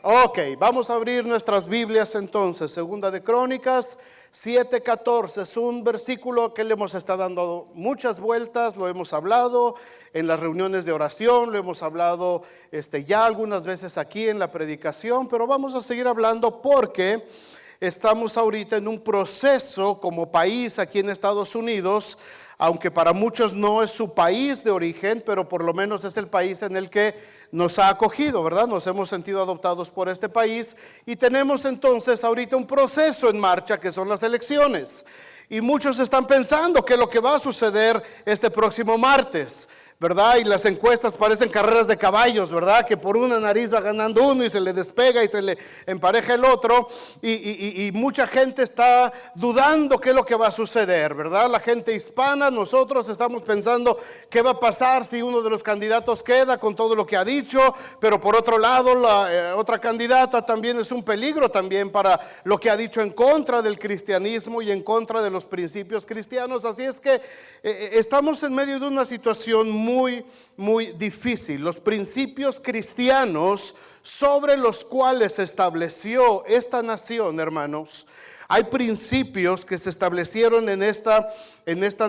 Ok, vamos a abrir nuestras Biblias entonces. Segunda de Crónicas 7:14. Es un versículo que le hemos estado dando muchas vueltas, lo hemos hablado en las reuniones de oración, lo hemos hablado ya algunas veces aquí en la predicación, pero vamos a seguir hablando porque estamos ahorita en un proceso como país aquí en Estados Unidos, aunque para muchos no es su país de origen, pero por lo menos es el país en el que nos ha acogido, ¿verdad? Nos hemos sentido adoptados por este país y tenemos entonces ahorita un proceso en marcha que son las elecciones. Y muchos están pensando que lo que va a suceder este próximo martes, ¿verdad? Y las encuestas parecen carreras de caballos, ¿verdad? Que por una nariz va ganando uno y se le despega y se le empareja el otro. Y mucha gente está dudando qué es lo que va a suceder, ¿verdad? La gente hispana, nosotros estamos pensando qué va a pasar si uno de los candidatos queda con todo lo que ha dicho. Pero por otro lado, la otra candidata también es un peligro también para lo que ha dicho en contra del cristianismo y en contra de los principios cristianos. Así es que estamos en medio de una situación muy difícil. Los principios cristianos sobre los cuales se estableció esta nación, hermanos, hay principios que se establecieron en esta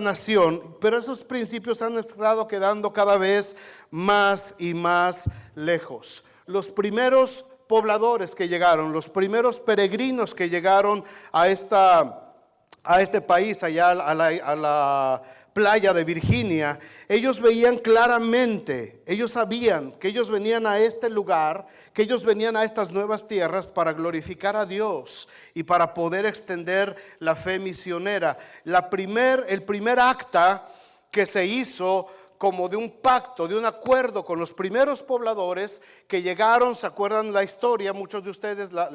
nación, pero esos principios han estado quedando cada vez más y más lejos. Los primeros pobladores que llegaron, los primeros peregrinos que llegaron a este país, allá a la playa de Virginia, ellos veían claramente, ellos sabían que ellos venían a este lugar, que ellos venían a estas nuevas tierras para glorificar a Dios y para poder extender la fe misionera. El primer acta que se hizo como de un pacto, de un acuerdo con los primeros pobladores que llegaron, ¿se acuerdan la historia? Muchos de ustedes la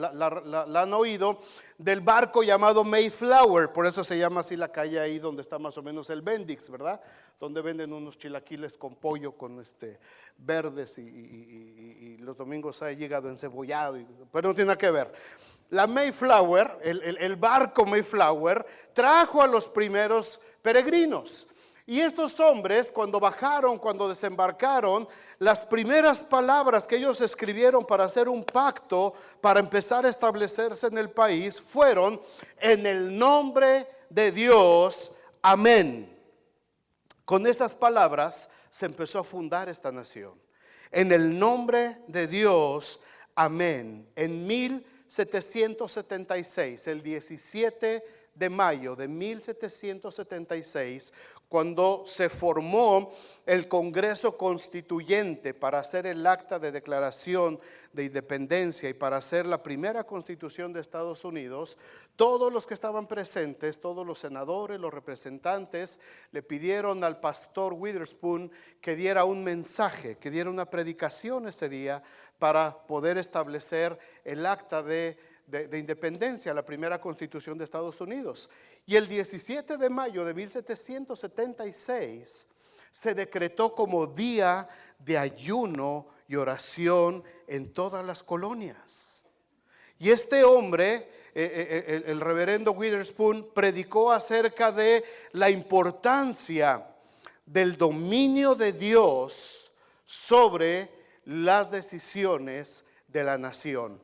han oído, del barco llamado Mayflower, por eso se llama así la calle ahí donde está más o menos el Bendix, ¿verdad? Donde venden unos chilaquiles con pollo, con verdes y los domingos ha llegado encebollado, pero no tiene nada que ver. La Mayflower, el barco Mayflower, trajo a los primeros peregrinos. Y estos hombres, cuando bajaron, cuando desembarcaron, las primeras palabras que ellos escribieron para hacer un pacto, para empezar a establecerse en el país, fueron: en el nombre de Dios, amén. Con esas palabras se empezó a fundar esta nación. En el nombre de Dios, amén. En 1776, el 17 de mayo de 1776, cuando se formó el Congreso Constituyente para hacer el acta de declaración de independencia y para hacer la primera constitución de Estados Unidos, todos los que estaban presentes, todos los senadores, los representantes, le pidieron al pastor Witherspoon que diera un mensaje, que diera una predicación ese día para poder establecer el acta de independencia, la primera constitución de Estados Unidos. Y el 17 de mayo de 1776 se decretó como día de ayuno y oración en todas las colonias. Y este hombre, el reverendo Witherspoon, predicó acerca de la importancia del dominio de Dios sobre las decisiones de la nación.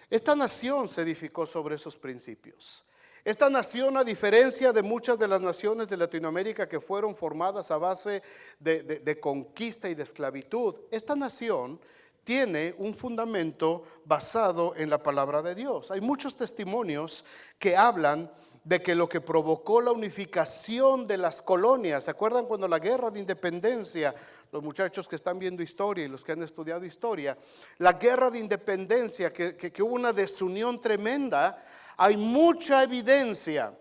Esta nación se edificó sobre esos principios. Esta nación, a diferencia de muchas de las naciones de Latinoamérica que fueron formadas a base de conquista y de esclavitud, esta nación tiene un fundamento basado en la palabra de Dios. Hay muchos testimonios que hablan de que lo que provocó la unificación de las colonias, ¿se acuerdan cuando la guerra de independencia? Los muchachos que están viendo historia y los que han estudiado historia, la guerra de independencia, que hubo una desunión tremenda. Hay mucha evidencia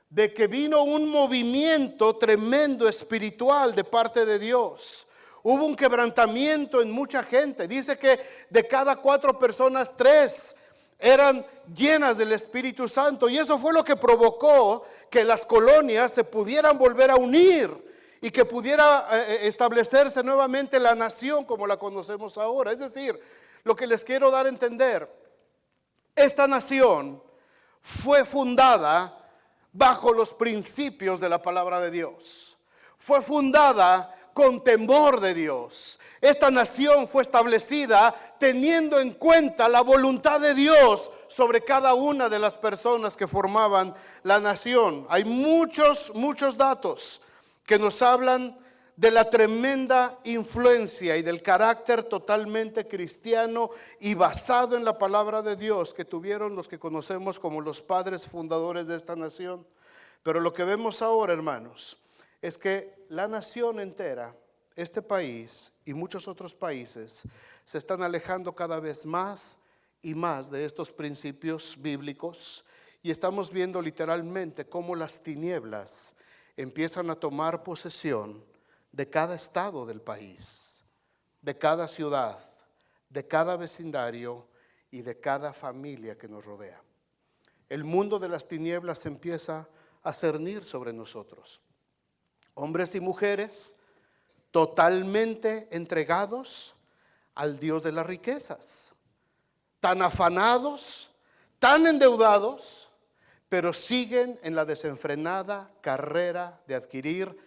de que vino un movimiento tremendo espiritual de parte de Dios. Hubo un quebrantamiento en mucha gente. Dice que de cada 4 personas, 3 eran llenas del Espíritu Santo. Y eso fue lo que provocó que las colonias se pudieran volver a unir y que pudiera establecerse nuevamente la nación como la conocemos ahora. Es decir, lo que les quiero dar a entender, esta nación fue fundada bajo los principios de la palabra de Dios. Fue fundada con temor de Dios. Esta nación fue establecida teniendo en cuenta la voluntad de Dios sobre cada una de las personas que formaban la nación. Hay muchos datos que nos hablan de la tremenda influencia y del carácter totalmente cristiano y basado en la palabra de Dios que tuvieron los que conocemos como los padres fundadores de esta nación. Pero lo que vemos ahora, hermanos, es que la nación entera, este país y muchos otros países, se están alejando cada vez más y más de estos principios bíblicos, y estamos viendo literalmente cómo las tinieblas empiezan a tomar posesión de cada estado del país, de cada ciudad, de cada vecindario y de cada familia que nos rodea. El mundo de las tinieblas empieza a cernir sobre nosotros. Hombres y mujeres totalmente entregados al Dios de las riquezas, tan afanados, tan endeudados, pero siguen en la desenfrenada carrera de adquirir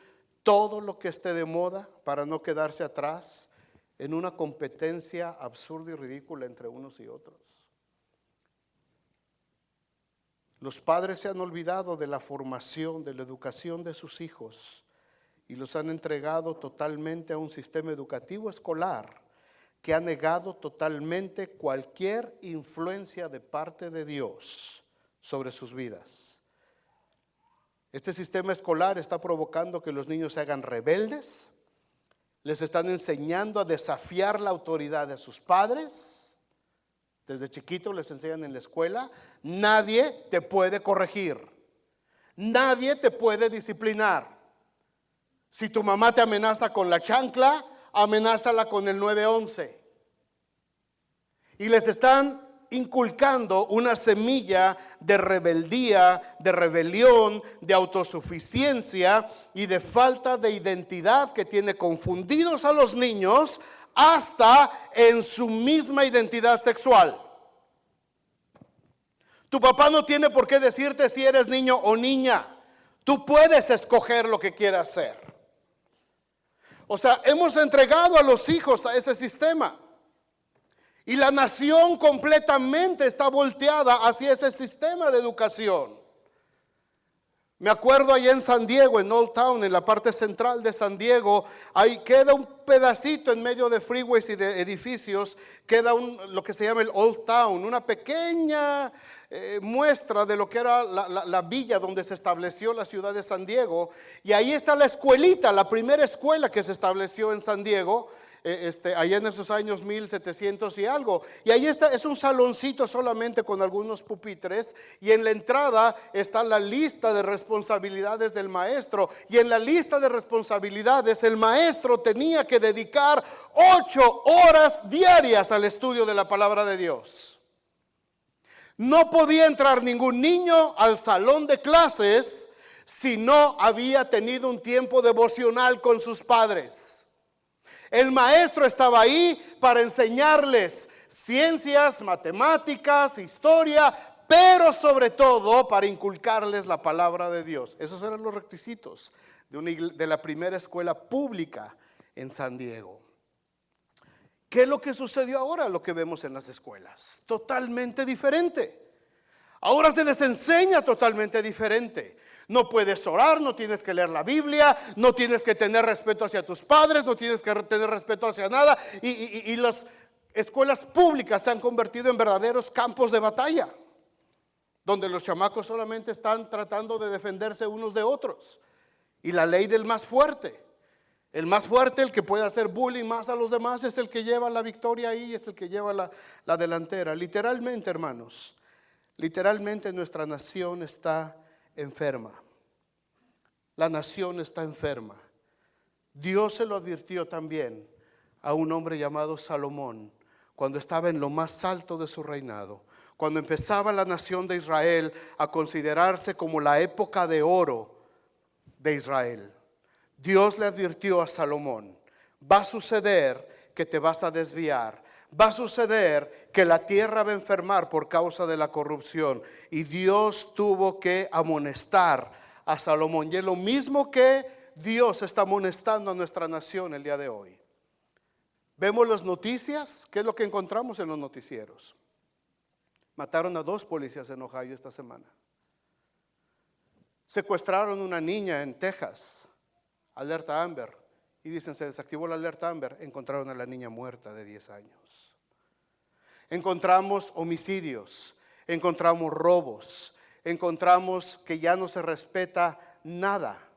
todo lo que esté de moda para no quedarse atrás en una competencia absurda y ridícula entre unos y otros. Los padres se han olvidado de la formación, de la educación de sus hijos y los han entregado totalmente a un sistema educativo escolar que ha negado totalmente cualquier influencia de parte de Dios sobre sus vidas. Este sistema escolar está provocando que los niños se hagan rebeldes, les están enseñando a desafiar la autoridad de sus padres. Desde chiquitos les enseñan en la escuela: nadie te puede corregir, nadie te puede disciplinar. Si tu mamá te amenaza con la chancla, amenázala con el 911. Y les están inculcando una semilla de rebeldía, de rebelión, de autosuficiencia y de falta de identidad que tiene confundidos a los niños hasta en su misma identidad sexual. Tu papá no tiene por qué decirte si eres niño o niña. Tú puedes escoger lo que quieras ser. O sea, hemos entregado a los hijos a ese sistema. Y la nación completamente está volteada hacia ese sistema de educación. Me acuerdo allá en San Diego, en Old Town, en la parte central de San Diego, ahí queda un pedacito en medio de freeways y de edificios, queda lo que se llama el Old Town, una pequeña muestra de lo que era la villa donde se estableció la ciudad de San Diego. Y ahí está la escuelita, la primera escuela que se estableció en San Diego, allá en esos años 1700 y algo. Y ahí está, es un saloncito solamente con algunos pupitres, y en la entrada está la lista de responsabilidades del maestro. Y en la lista de responsabilidades el maestro tenía que dedicar 8 horas diarias al estudio de la palabra de Dios. No podía entrar ningún niño al salón de clases si no había tenido un tiempo devocional con sus padres. El maestro estaba ahí para enseñarles ciencias, matemáticas, historia, pero sobre todo para inculcarles la palabra de Dios. Esos eran los requisitos de la primera escuela pública en San Diego. ¿Qué es lo que sucedió ahora? Lo que vemos en las escuelas, totalmente diferente. Ahora se les enseña totalmente diferente. No puedes orar, no tienes que leer la Biblia, no tienes que tener respeto hacia tus padres, no tienes que tener respeto hacia nada. Y las escuelas públicas se han convertido en verdaderos campos de batalla, donde los chamacos solamente están tratando de defenderse unos de otros. Y la ley del más fuerte. El más fuerte, el que puede hacer bullying más a los demás, es el que lleva la victoria ahí, es el que lleva la delantera. Literalmente, hermanos, literalmente nuestra nación está enferma. La nación está enferma. Dios se lo advirtió también a un hombre llamado Salomón cuando estaba en lo más alto de su reinado, cuando empezaba la nación de Israel a considerarse como la época de oro de Israel. Dios le advirtió a Salomón: va a suceder que te vas a desviar, va a suceder que la tierra va a enfermar por causa de la corrupción. Y Dios tuvo que amonestar a Salomón. Y es lo mismo que Dios está amonestando a nuestra nación el día de hoy? Vemos las noticias. ¿Qué es lo que encontramos en los noticieros? Mataron a 2 policías en Ohio esta semana. Secuestraron una niña en Texas, alerta Amber, y dicen se desactivó la alerta Amber. Encontraron a la niña muerta de 10 años. Encontramos homicidios, encontramos robos, encontramos que ya no se respeta nada.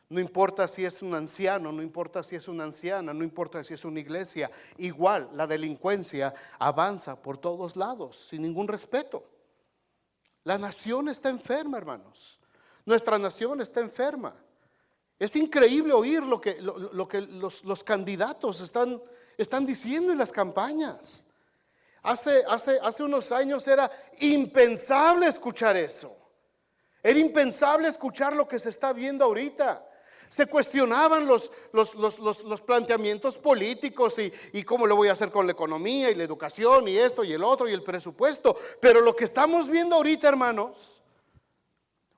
No importa si es un anciano, no importa si es una anciana, no importa si es una iglesia. Igual la delincuencia avanza por todos lados sin ningún respeto. La nación está enferma, hermanos. Nuestra nación está enferma. Es increíble oír lo que los candidatos están diciendo en las campañas. Hace unos años era impensable escuchar eso. Era impensable escuchar lo que se está viendo ahorita. Se cuestionaban los planteamientos políticos y cómo lo voy a hacer con la economía y la educación y esto y el otro y el presupuesto. Pero lo que estamos viendo ahorita, hermanos,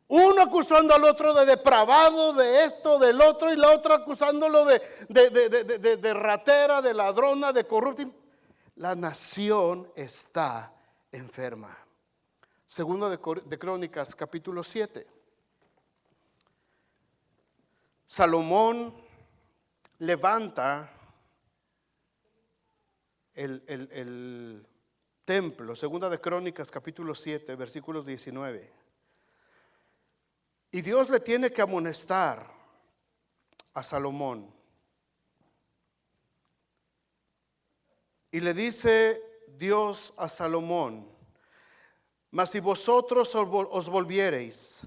uno acusando al otro de depravado, de esto, del otro, y la otra acusándolo de ratera, de ladrona, de corrupta. La nación está enferma. Segundo de Crónicas, capítulo 7. Salomón levanta el templo. Segunda de Crónicas, capítulo 7, versículos 19. Y Dios le tiene que amonestar a Salomón. Y le dice Dios a Salomón: mas si vosotros os volviereis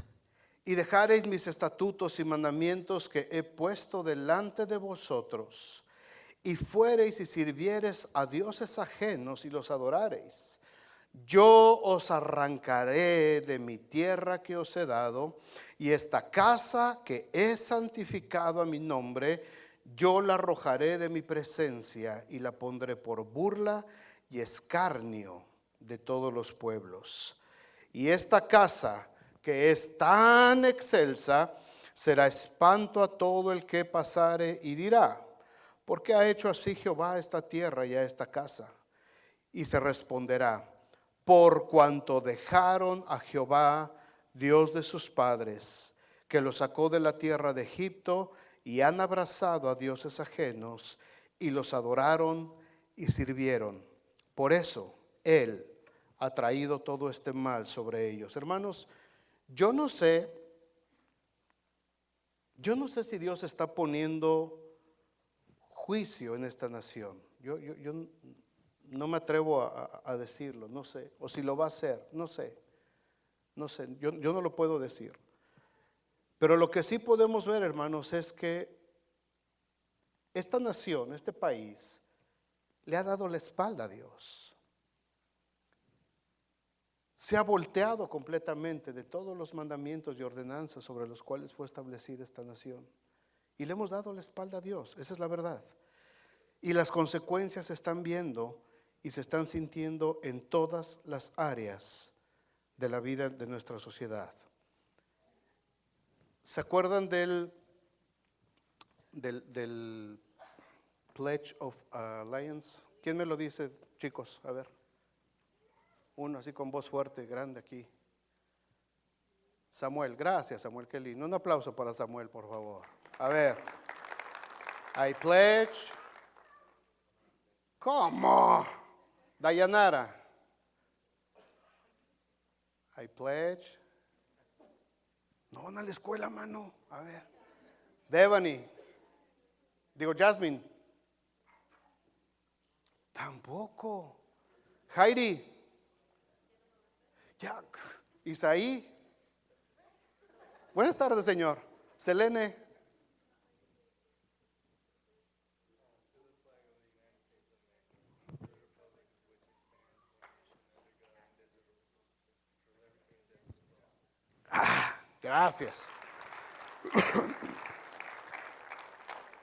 y dejareis mis estatutos y mandamientos que he puesto delante de vosotros, y fuereis y sirviereis a dioses ajenos y los adorareis, yo os arrancaré de mi tierra que os he dado, y esta casa que he santificado a mi nombre, yo la arrojaré de mi presencia y la pondré por burla y escarnio de todos los pueblos. Y esta casa que es tan excelsa será espanto a todo el que pasare y dirá: ¿por qué ha hecho así Jehová a esta tierra y a esta casa? Y se responderá: por cuanto dejaron a Jehová, Dios de sus padres, que los sacó de la tierra de Egipto, y han abrazado a dioses ajenos y los adoraron y sirvieron. Por eso Él ha traído todo este mal sobre ellos. Hermanos, yo no sé si Dios está poniendo juicio en esta nación. Yo no me atrevo a decirlo, no sé. O si lo va a hacer, no sé. Yo no lo puedo decir. Pero lo que sí podemos ver, hermanos, es que esta nación, este país, le ha dado la espalda a Dios. Se ha volteado completamente de todos los mandamientos y ordenanzas sobre los cuales fue establecida esta nación. Y le hemos dado la espalda a Dios, esa es la verdad. Y las consecuencias se están viendo y se están sintiendo en todas las áreas de la vida de nuestra sociedad. ¿Se acuerdan del Pledge of Alliance? ¿Quién me lo dice, chicos? A ver. Uno así con voz fuerte, grande aquí. Samuel, gracias Samuel, qué lindo. Un aplauso para Samuel, por favor. A ver. I pledge. ¿Cómo? Dayanara. I pledge. No van a la escuela, mano. A ver. Devani. Jasmine. Tampoco. Heidi. Jack. Isaí. Buenas tardes, señor. Selene. Gracias.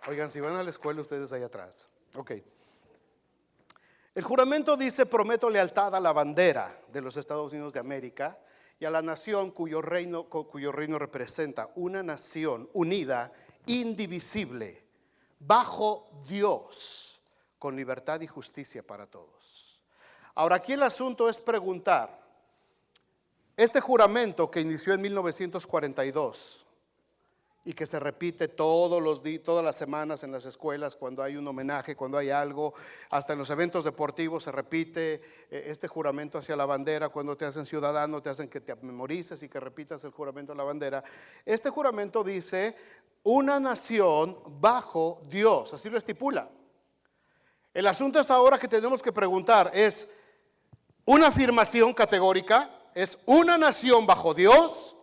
Oigan, si van a la escuela ustedes ahí atrás. Ok. El juramento dice: prometo lealtad a la bandera de los Estados Unidos de América y a la nación cuyo reino representa, una nación unida indivisible, bajo Dios, con libertad y justicia para todos. Ahora, aquí el asunto es preguntar, este juramento que inició en 1942 y que se repite todas las semanas en las escuelas, cuando hay un homenaje, cuando hay algo, hasta en los eventos deportivos se repite este juramento hacia la bandera. Cuando te hacen ciudadano, te hacen que te memorices y que repitas el juramento a la bandera. Este juramento dice: una nación bajo Dios, así lo estipula. El asunto es ahora que tenemos que preguntar, ¿es una afirmación categórica? ¿Es una nación bajo Dios?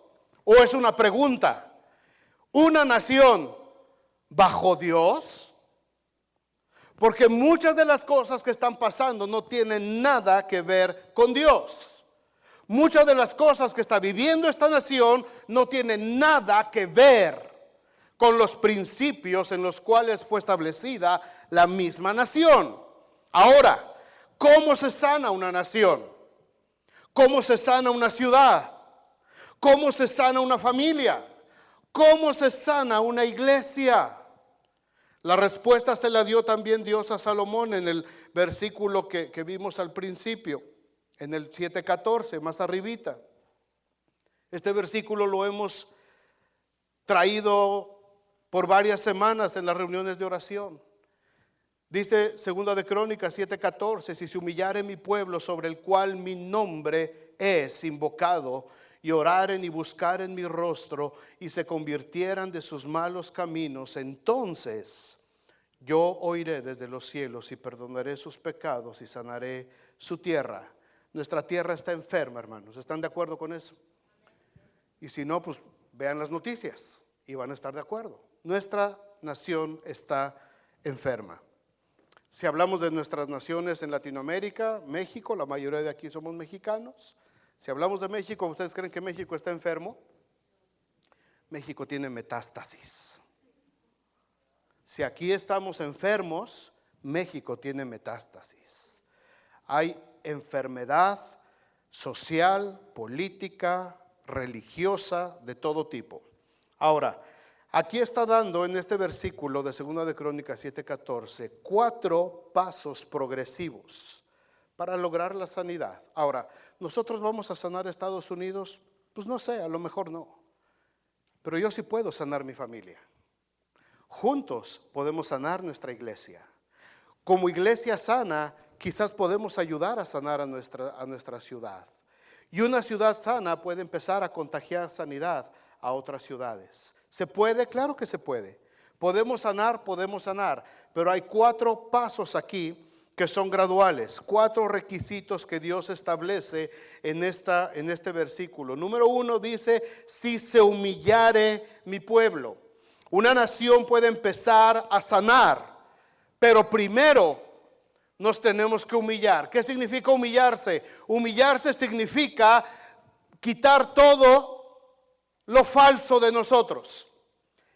¿O es una pregunta? ¿Una nación bajo Dios? Porque muchas de las cosas que están pasando no tienen nada que ver con Dios. Muchas de las cosas que está viviendo esta nación no tienen nada que ver con los principios en los cuales fue establecida la misma nación. Ahora, ¿cómo se sana una nación? ¿Cómo se sana una ciudad? ¿Cómo se sana una familia? ¿Cómo se sana una iglesia? La respuesta se la dio también Dios a Salomón en el versículo que vimos al principio, en el 7:14, más arribita. Este versículo lo hemos traído por varias semanas en las reuniones de oración. Dice 2 de Crónicas 7:14: si se humillare mi pueblo, sobre el cual mi nombre es invocado, y oraren y buscaren mi rostro, y se convirtieran de sus malos caminos, entonces yo oiré desde los cielos y perdonaré sus pecados y sanaré su tierra. Nuestra tierra está enferma, hermanos. ¿Están de acuerdo con eso? Y si no, pues vean las noticias y van a estar de acuerdo. Nuestra nación está enferma. Si hablamos de nuestras naciones en Latinoamérica, México, la mayoría de aquí somos mexicanos. Si hablamos de México, ¿ustedes creen que México está enfermo? México tiene metástasis. Si aquí estamos enfermos, México tiene metástasis. Hay enfermedad social, política, religiosa, de todo tipo. Ahora, aquí está dando en este versículo de 2 de Crónicas 7:14 4 pasos progresivos para lograr la sanidad. Ahora, ¿nosotros vamos a sanar a Estados Unidos? Pues no sé, a lo mejor no. Pero yo sí puedo sanar mi familia. Juntos podemos sanar nuestra iglesia. Como iglesia sana, quizás podemos ayudar a sanar a nuestra ciudad. Y una ciudad sana puede empezar a contagiar sanidad a otras ciudades. ¿Se puede? Claro que se puede. Podemos sanar, pero hay 4 pasos aquí que son graduales, 4 requisitos que Dios establece en este versículo. Número 1 dice: si se humillare mi pueblo. Una nación puede empezar a sanar, pero primero nos tenemos que humillar. ¿Qué significa humillarse? Humillarse significa quitar todo lo falso de nosotros,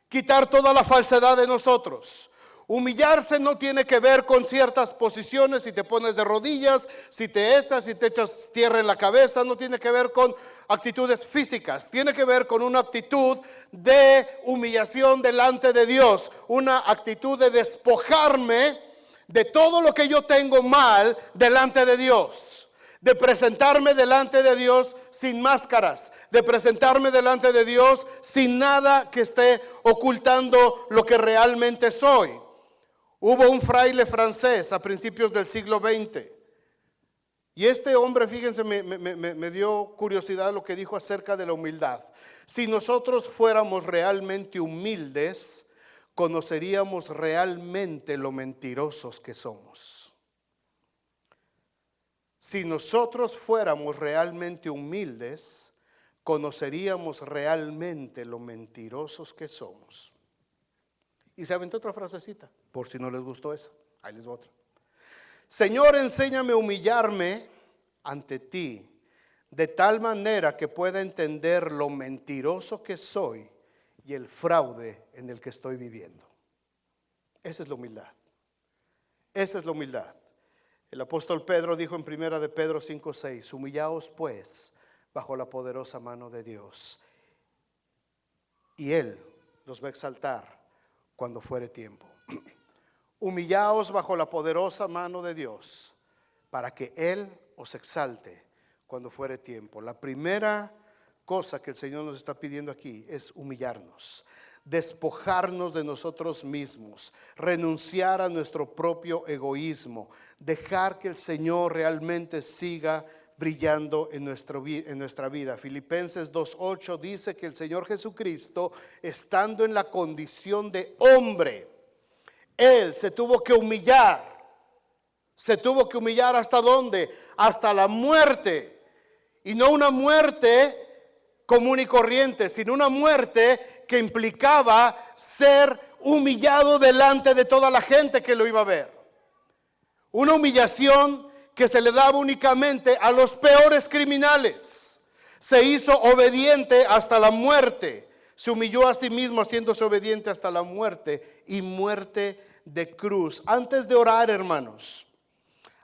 quitar toda la falsedad de nosotros. Humillarse no tiene que ver con ciertas posiciones, si te pones de rodillas, si te echas tierra en la cabeza, no tiene que ver con actitudes físicas, tiene que ver con una actitud de humillación delante de Dios, una actitud de despojarme de todo lo que yo tengo mal delante de Dios, de presentarme delante de Dios sin máscaras, de presentarme delante de Dios sin nada que esté ocultando lo que realmente soy. Hubo un fraile francés a principios del siglo XX. Y este hombre, fíjense, me dio curiosidad lo que dijo acerca de la humildad. Si nosotros fuéramos realmente humildes, conoceríamos realmente lo mentirosos que somos. Si nosotros fuéramos realmente humildes, conoceríamos realmente lo mentirosos que somos. Y se aventó otra frasecita, por si no les gustó esa. Ahí les va otra. Señor, enséñame a humillarme ante ti, de tal manera que pueda entender lo mentiroso que soy y el fraude en el que estoy viviendo. Esa es la humildad. Esa es la humildad. El apóstol Pedro dijo en 1 de Pedro 5:6: humillaos pues bajo la poderosa mano de Dios, y Él los va a exaltar cuando fuere tiempo. Humillaos bajo la poderosa mano de Dios, para que Él os exalte cuando fuere tiempo. La primera cosa que el Señor nos está pidiendo aquí es humillarnos, despojarnos de nosotros mismos, renunciar a nuestro propio egoísmo, dejar que el Señor realmente siga brillando en nuestra vida. Filipenses 2:8 dice que el Señor Jesucristo, estando en la condición de hombre, Él se tuvo que humillar. Se tuvo que humillar ¿hasta dónde? Hasta la muerte. Y no una muerte común y corriente, sino una muerte que implicaba ser humillado delante de toda la gente que lo iba a ver. Una humillación que se le daba únicamente a los peores criminales. Se hizo obediente hasta la muerte. Se humilló a sí mismo haciéndose obediente hasta la muerte, y muerte de cruz. Antes de orar, hermanos,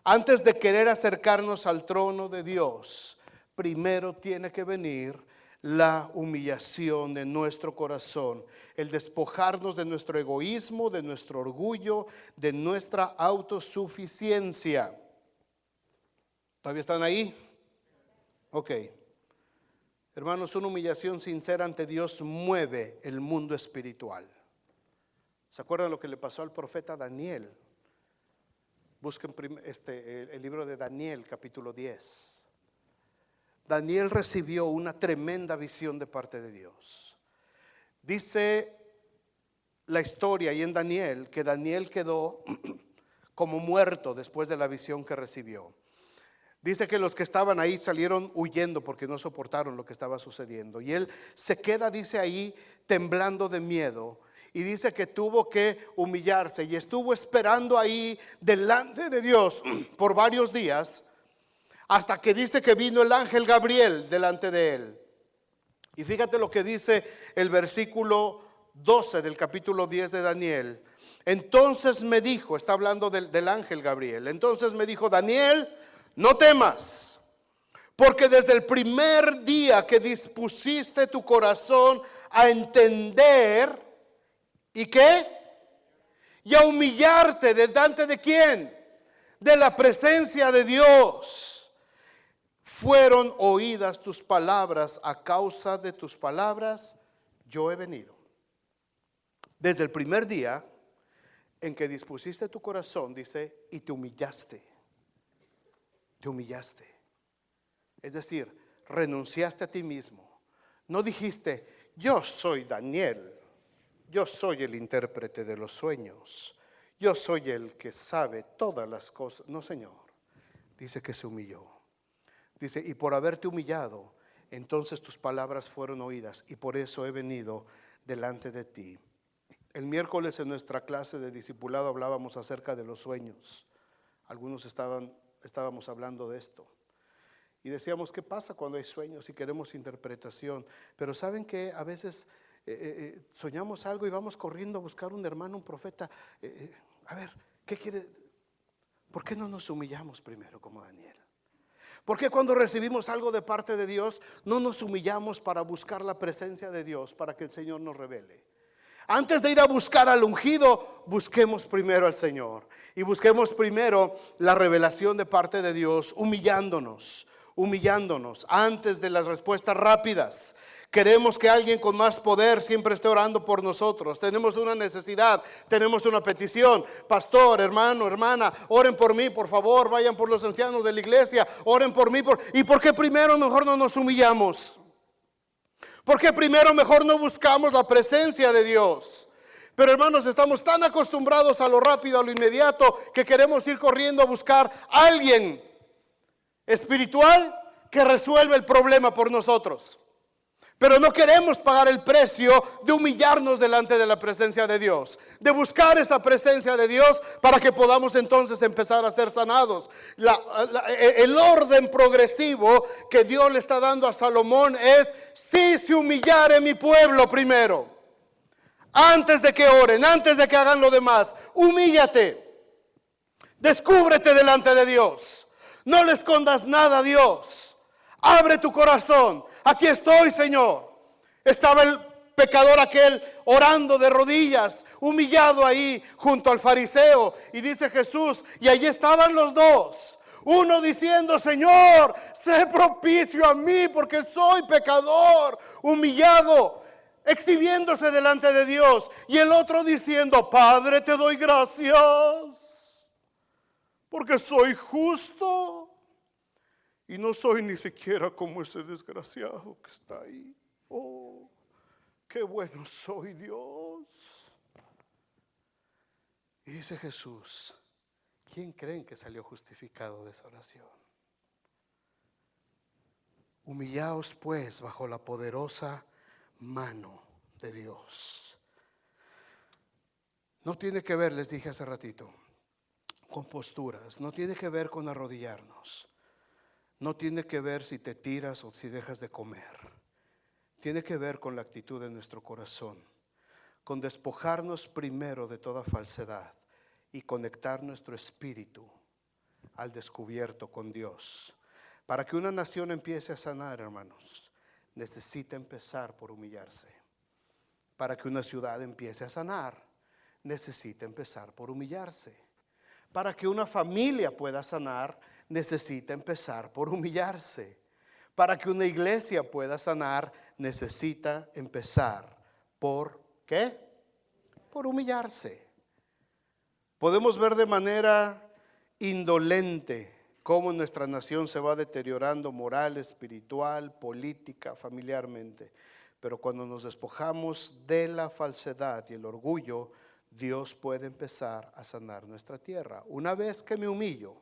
antes de querer acercarnos al trono de Dios, primero tiene que venir la humillación de nuestro corazón, el despojarnos de nuestro egoísmo, de nuestro orgullo, de nuestra autosuficiencia. ¿Todavía están ahí? Ok. Hermanos, una humillación sincera ante Dios mueve el mundo espiritual. ¿Se acuerdan lo que le pasó al profeta Daniel? Busquen el libro de Daniel, capítulo 10. Daniel recibió una tremenda visión de parte de Dios. Dice la historia y en Daniel que Daniel quedó como muerto después de la visión que recibió. Dice que los que estaban ahí salieron huyendo porque no soportaron lo que estaba sucediendo. Y él se queda, dice ahí, temblando de miedo. Y dice que tuvo que humillarse y estuvo esperando ahí delante de Dios por varios días, hasta que dice que vino el ángel Gabriel delante de él. Y fíjate lo que dice el versículo 12 del capítulo 10 de Daniel. Entonces me dijo, está hablando del ángel Gabriel, entonces me dijo: Daniel, no temas, porque desde el primer día que dispusiste tu corazón a entender, ¿y qué? Y a humillarte delante de ¿quién? De la presencia de Dios. Fueron oídas tus palabras, a causa de tus palabras yo he venido. Desde el primer día en que dispusiste tu corazón, dice, y te humillaste. Te humillaste. Es decir, renunciaste a ti mismo. No dijiste, yo soy Daniel, yo soy el intérprete de los sueños, yo soy el que sabe todas las cosas. No, Señor. Dice que se humilló. Dice, y por haberte humillado, entonces tus palabras fueron oídas, y por eso he venido delante de ti. El miércoles en nuestra clase de discipulado hablábamos acerca de los sueños. Algunos estábamos hablando de esto. Y decíamos, ¿qué pasa cuando hay sueños y queremos interpretación? Pero ¿saben que a veces soñamos algo y vamos corriendo a buscar un hermano, un profeta? A ver, ¿qué quiere? ¿Por qué no nos humillamos primero como Daniel? ¿Por qué cuando recibimos algo de parte de Dios no nos humillamos para buscar la presencia de Dios, para que el Señor nos revele? Antes de ir a buscar al ungido, busquemos primero al Señor. Y busquemos primero la revelación de parte de Dios, humillándonos antes de las respuestas rápidas. Queremos que alguien con más poder siempre esté orando por nosotros. Tenemos una necesidad, tenemos una petición. Pastor, hermano, hermana, oren por mí, por favor. Vayan por los ancianos de la iglesia, oren por mí. ¿Y por qué primero mejor no nos humillamos? ¿Por qué primero mejor no buscamos la presencia de Dios? Pero hermanos, estamos tan acostumbrados a lo rápido, a lo inmediato, que queremos ir corriendo a buscar a alguien espiritual que resuelva el problema por nosotros. Pero no queremos pagar el precio de humillarnos delante de la presencia de Dios, de buscar esa presencia de Dios para que podamos entonces empezar a ser sanados. El orden progresivo que Dios le está dando a Salomón es: si se humillare mi pueblo primero, antes de que oren, antes de que hagan lo demás, humíllate, descúbrete delante de Dios, no le escondas nada a Dios, abre tu corazón. Aquí estoy, Señor. Estaba el pecador aquel orando de rodillas, humillado ahí junto al fariseo. Y dice Jesús, y allí estaban los dos. Uno diciendo, Señor, sé propicio a mí porque soy pecador, humillado, exhibiéndose delante de Dios. Y el otro diciendo, Padre, te doy gracias porque soy justo y no soy ni siquiera como ese desgraciado que está ahí. Oh, qué bueno soy, Dios. Y dice Jesús, ¿quién creen que salió justificado de esa oración? Humillaos pues bajo la poderosa mano de Dios. No tiene que ver, les dije hace ratito, con posturas. No tiene que ver con arrodillarnos. No tiene que ver si te tiras o si dejas de comer. Tiene que ver con la actitud de nuestro corazón, con despojarnos primero de toda falsedad y conectar nuestro espíritu al descubierto con Dios. Para que una nación empiece a sanar, hermanos, necesita empezar por humillarse. Para que una ciudad empiece a sanar, necesita empezar por humillarse. Para que una familia pueda sanar, necesita empezar por humillarse. Para que una iglesia pueda sanar, necesita empezar por ¿qué? Por humillarse. Podemos ver de manera indolente cómo nuestra nación se va deteriorando moral, espiritual, política, familiarmente. Pero cuando nos despojamos de la falsedad y el orgullo, Dios puede empezar a sanar nuestra tierra. Una vez que me humillo,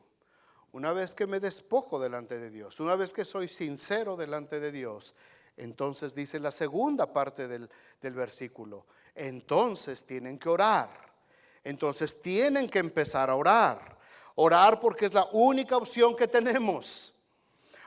una vez que me despojo delante de Dios, una vez que soy sincero delante de Dios, entonces dice la segunda parte del versículo, entonces tienen que orar, entonces tienen que empezar a orar. Orar porque es la única opción que tenemos.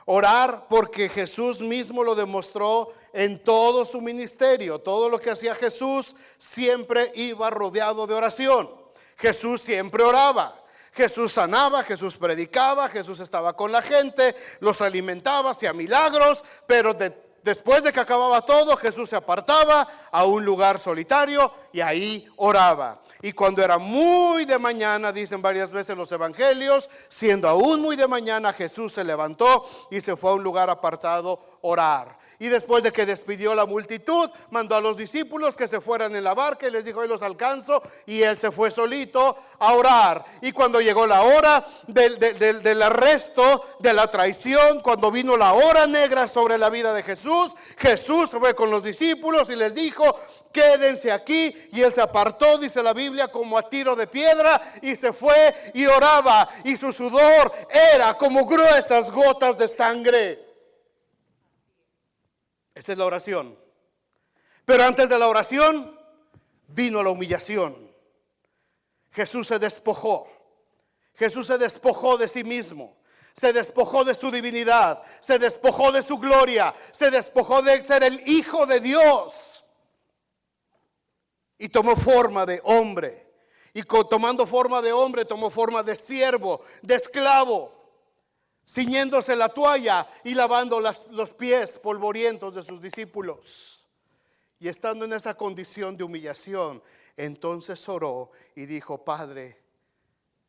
Orar porque Jesús mismo lo demostró en todo su ministerio. Todo lo que hacía Jesús siempre iba rodeado de oración. Jesús siempre oraba. Jesús sanaba, Jesús predicaba, Jesús estaba con la gente, los alimentaba, hacía milagros, pero después de que acababa todo, Jesús se apartaba a un lugar solitario y ahí oraba. Y cuando era muy de mañana, dicen varias veces los evangelios, siendo aún muy de mañana, Jesús se levantó y se fue a un lugar apartado a orar. Y después de que despidió la multitud, mandó a los discípulos que se fueran en la barca y les dijo, hoy los alcanzo. Y él se fue solito a orar. Y cuando llegó la hora del arresto, de la traición, cuando vino la hora negra sobre la vida de Jesús, Jesús fue con los discípulos y les dijo, quédense aquí. Y él se apartó, dice la Biblia, como a tiro de piedra y se fue y oraba. Y su sudor era como gruesas gotas de sangre. Esa es la oración. Pero antes de la oración vino la humillación. Jesús se despojó. Jesús se despojó de sí mismo. Se despojó de su divinidad. Se despojó de su gloria. Se despojó de ser el Hijo de Dios. Y tomó forma de hombre. Y tomando forma de hombre, tomó forma de siervo, de esclavo, ciñéndose la toalla y lavando los pies polvorientos de sus discípulos. Y estando en esa condición de humillación, entonces oró y dijo, Padre,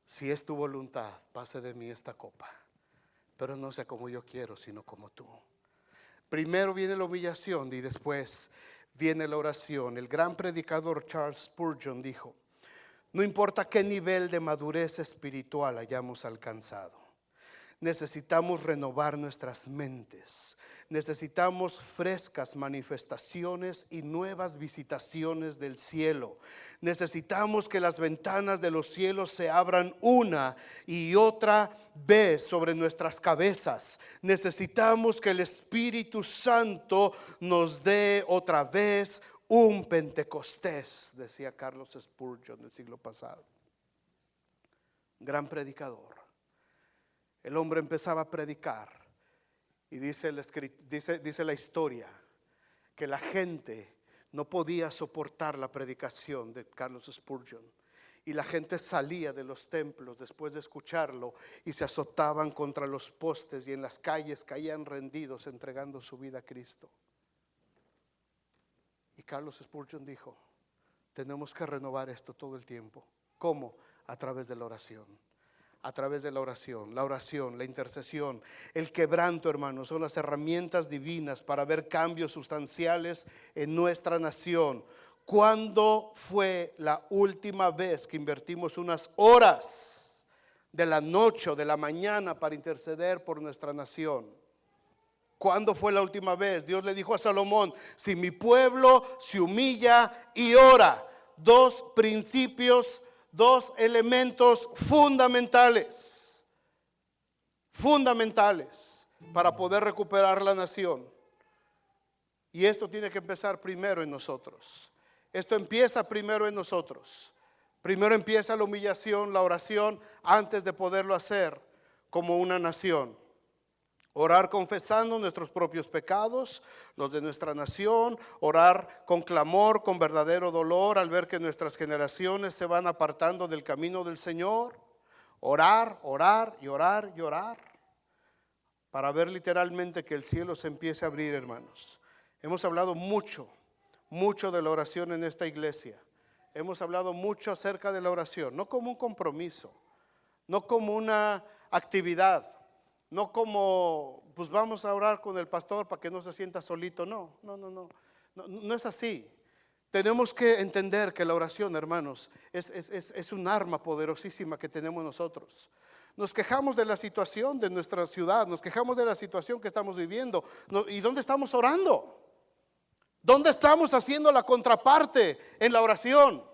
si es tu voluntad, pase de mí esta copa, pero no sea como yo quiero, sino como tú. Primero viene la humillación y después viene la oración. El gran predicador Charles Spurgeon dijo, no importa qué nivel de madurez espiritual hayamos alcanzado, necesitamos renovar nuestras mentes. Necesitamos frescas manifestaciones y nuevas visitaciones del cielo. Necesitamos que las ventanas de los cielos se abran una y otra vez sobre nuestras cabezas. Necesitamos que el Espíritu Santo nos dé otra vez un Pentecostés, decía Carlos Spurgeon del siglo pasado. Gran predicador. El hombre empezaba a predicar y dice la historia que la gente no podía soportar la predicación de Carlos Spurgeon. Y la gente salía de los templos después de escucharlo y se azotaban contra los postes y en las calles caían rendidos entregando su vida a Cristo. Y Y Carlos Spurgeon dijo, tenemos que renovar esto todo el tiempo. ¿Cómo? A través de la oración. A través de la oración, la intercesión, el quebranto, hermanos, son las herramientas divinas para ver cambios sustanciales en nuestra nación. ¿Cuándo fue la última vez que invertimos unas horas de la noche o de la mañana para interceder por nuestra nación? ¿Cuándo fue la última vez? Dios le dijo a Salomón, si mi pueblo se humilla y ora, dos principios, dos elementos fundamentales para poder recuperar la nación. Y esto tiene que empezar primero en nosotros. Esto empieza primero en nosotros. Primero empieza la humillación, la oración, antes de poderlo hacer como una nación. Orar confesando nuestros propios pecados, los de nuestra nación, orar con clamor, con verdadero dolor al ver que nuestras generaciones se van apartando del camino del Señor. Orar, orar y orar y orar para ver literalmente que el cielo se empiece a abrir, hermanos. Hemos hablado mucho de la oración en esta iglesia. Hemos hablado mucho acerca de la oración, no como un compromiso, no como una actividad, no como, pues vamos a orar con el pastor para que no se sienta solito. No es así. Tenemos que entender que la oración, hermanos, es un arma poderosísima que tenemos nosotros. Nos quejamos de la situación de nuestra ciudad, nos quejamos de la situación que estamos viviendo. ¿Y dónde estamos orando? ¿Dónde estamos haciendo la contraparte en la oración?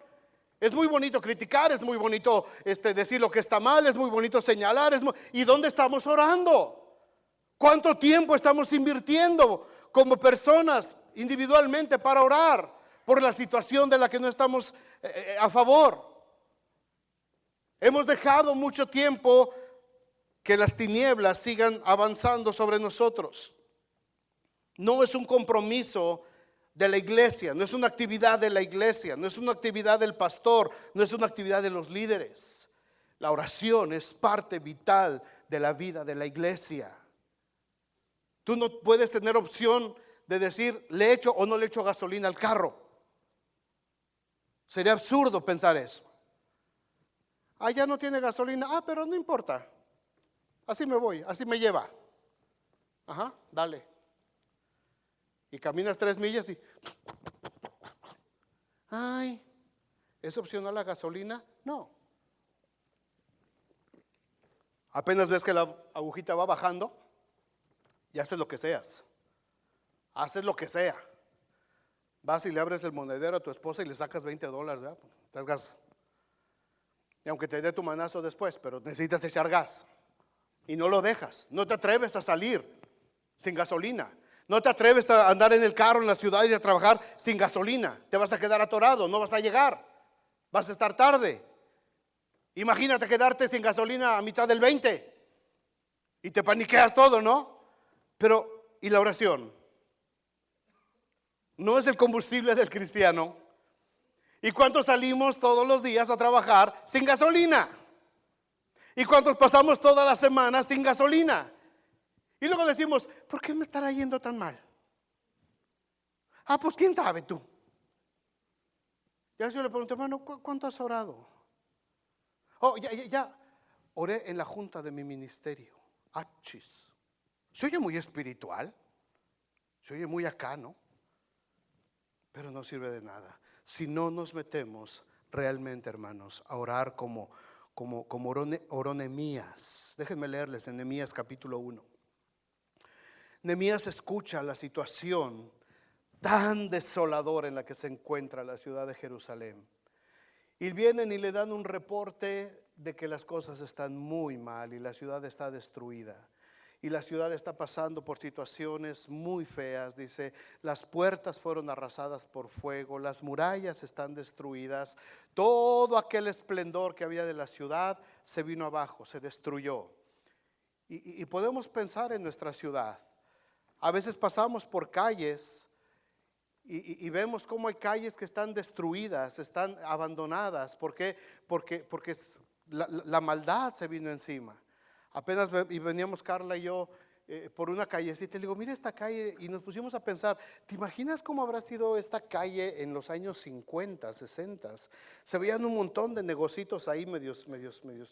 Es muy bonito criticar, es muy bonito decir lo que está mal, es muy bonito señalar. ¿Y dónde estamos orando? ¿Cuánto tiempo estamos invirtiendo como personas individualmente para orar por la situación de la que no estamos a favor? Hemos dejado mucho tiempo que las tinieblas sigan avanzando sobre nosotros. No es un compromiso de la iglesia, no es una actividad de la iglesia, no es una actividad del pastor, no es una actividad de los líderes. La oración es parte vital de la vida de la iglesia. Tú no puedes tener opción de decir, ¿le echo o no le echo gasolina al carro? Sería absurdo pensar eso. Ya no tiene gasolina, pero no importa. Así me voy, así me lleva. Ajá, dale. Y caminas 3 millas y ¿es opcional la gasolina? No. Apenas ves que la agujita va bajando y haces lo que seas. Haces lo que sea. Vas y le abres el monedero a tu esposa y le sacas $20, ¿verdad? Das gas. Y aunque te dé tu manazo después, pero necesitas echar gas. Y no lo dejas. No te atreves a salir sin gasolina. No te atreves a andar en el carro en la ciudad y a trabajar sin gasolina. Te vas a quedar atorado, no vas a llegar. Vas a estar tarde. Imagínate quedarte sin gasolina a mitad del 20 y te paniqueas todo, ¿no? Pero, ¿y la oración? No es el combustible del cristiano. ¿Y cuántos salimos todos los días a trabajar sin gasolina? ¿Y cuántos pasamos toda la semana sin gasolina? Y luego decimos, ¿por qué me estará yendo tan mal? Pues quién sabe tú. Ya yo le pregunté, hermano, ¿cuánto has orado? Ya oré en la junta de mi ministerio. Chis. Se oye muy espiritual. Se oye muy acá, ¿no? Pero no sirve de nada. Si no nos metemos realmente, hermanos, a orar como oró Nehemías. Déjenme leerles en Nehemías capítulo 1. Nehemías escucha la situación tan desoladora en la que se encuentra la ciudad de Jerusalén. Y vienen y le dan un reporte de que las cosas están muy mal y la ciudad está destruida. Y la ciudad está pasando por situaciones muy feas. Dice, las puertas fueron arrasadas por fuego, las murallas están destruidas. Todo aquel esplendor que había de la ciudad se vino abajo, se destruyó. Y podemos pensar en nuestra ciudad. A veces pasamos por calles y vemos cómo hay calles que están destruidas, están abandonadas. ¿Por qué? Porque la maldad se vino encima. Apenas veníamos Carla y yo por una callecita y le digo, mira esta calle, y nos pusimos a pensar, ¿te imaginas cómo habrá sido esta calle en los años 50, 60? Se veían un montón de negocitos ahí, medios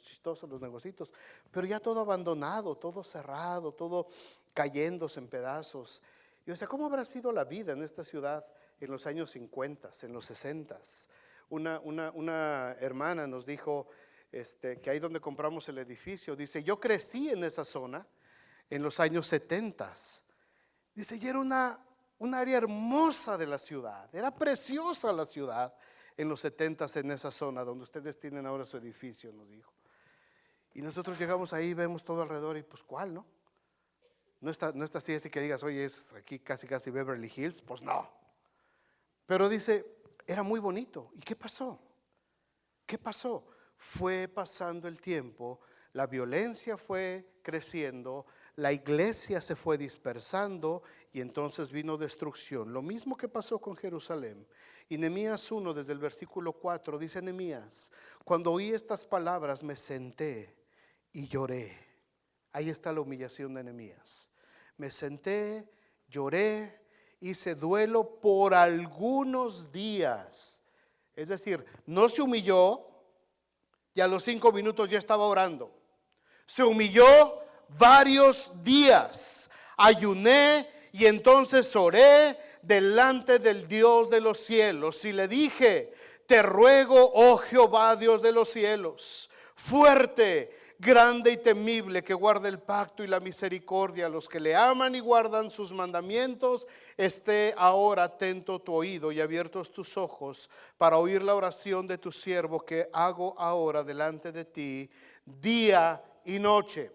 chistosos los negocitos, pero ya todo abandonado, todo cerrado, todo cayéndose en pedazos. Y o sea, ¿cómo habrá sido la vida en esta ciudad en los años 50, en los 60? Una hermana nos dijo que ahí donde compramos el edificio, dice, yo crecí en esa zona en los años 70. Dice, y era un área hermosa de la ciudad, era preciosa la ciudad en los 70 en esa zona donde ustedes tienen ahora su edificio, nos dijo. Y nosotros llegamos ahí, vemos todo alrededor y pues ¿cuál, no? No está así que digas, oye, es aquí casi Beverly Hills, pues no. Pero dice, era muy bonito. ¿Y qué pasó? ¿Qué pasó? Fue pasando el tiempo, la violencia fue creciendo, la iglesia se fue dispersando y entonces vino destrucción. Lo mismo que pasó con Jerusalén. Y Nehemías 1 desde el versículo 4 dice Nehemías, cuando oí estas palabras me senté y lloré. Ahí está la humillación de Nehemías. Me senté, lloré, hice duelo por algunos días. Es decir, no se humilló y a los 5 minutos ya estaba orando. Se humilló varios días. Ayuné y entonces oré delante del Dios de los cielos y le dije, te ruego, oh Jehová, Dios de los cielos, fuerte, grande y temible, que guarde el pacto y la misericordia a los que le aman y guardan sus mandamientos, esté ahora atento tu oído y abiertos tus ojos para oír la oración de tu siervo que hago ahora delante de ti día y noche.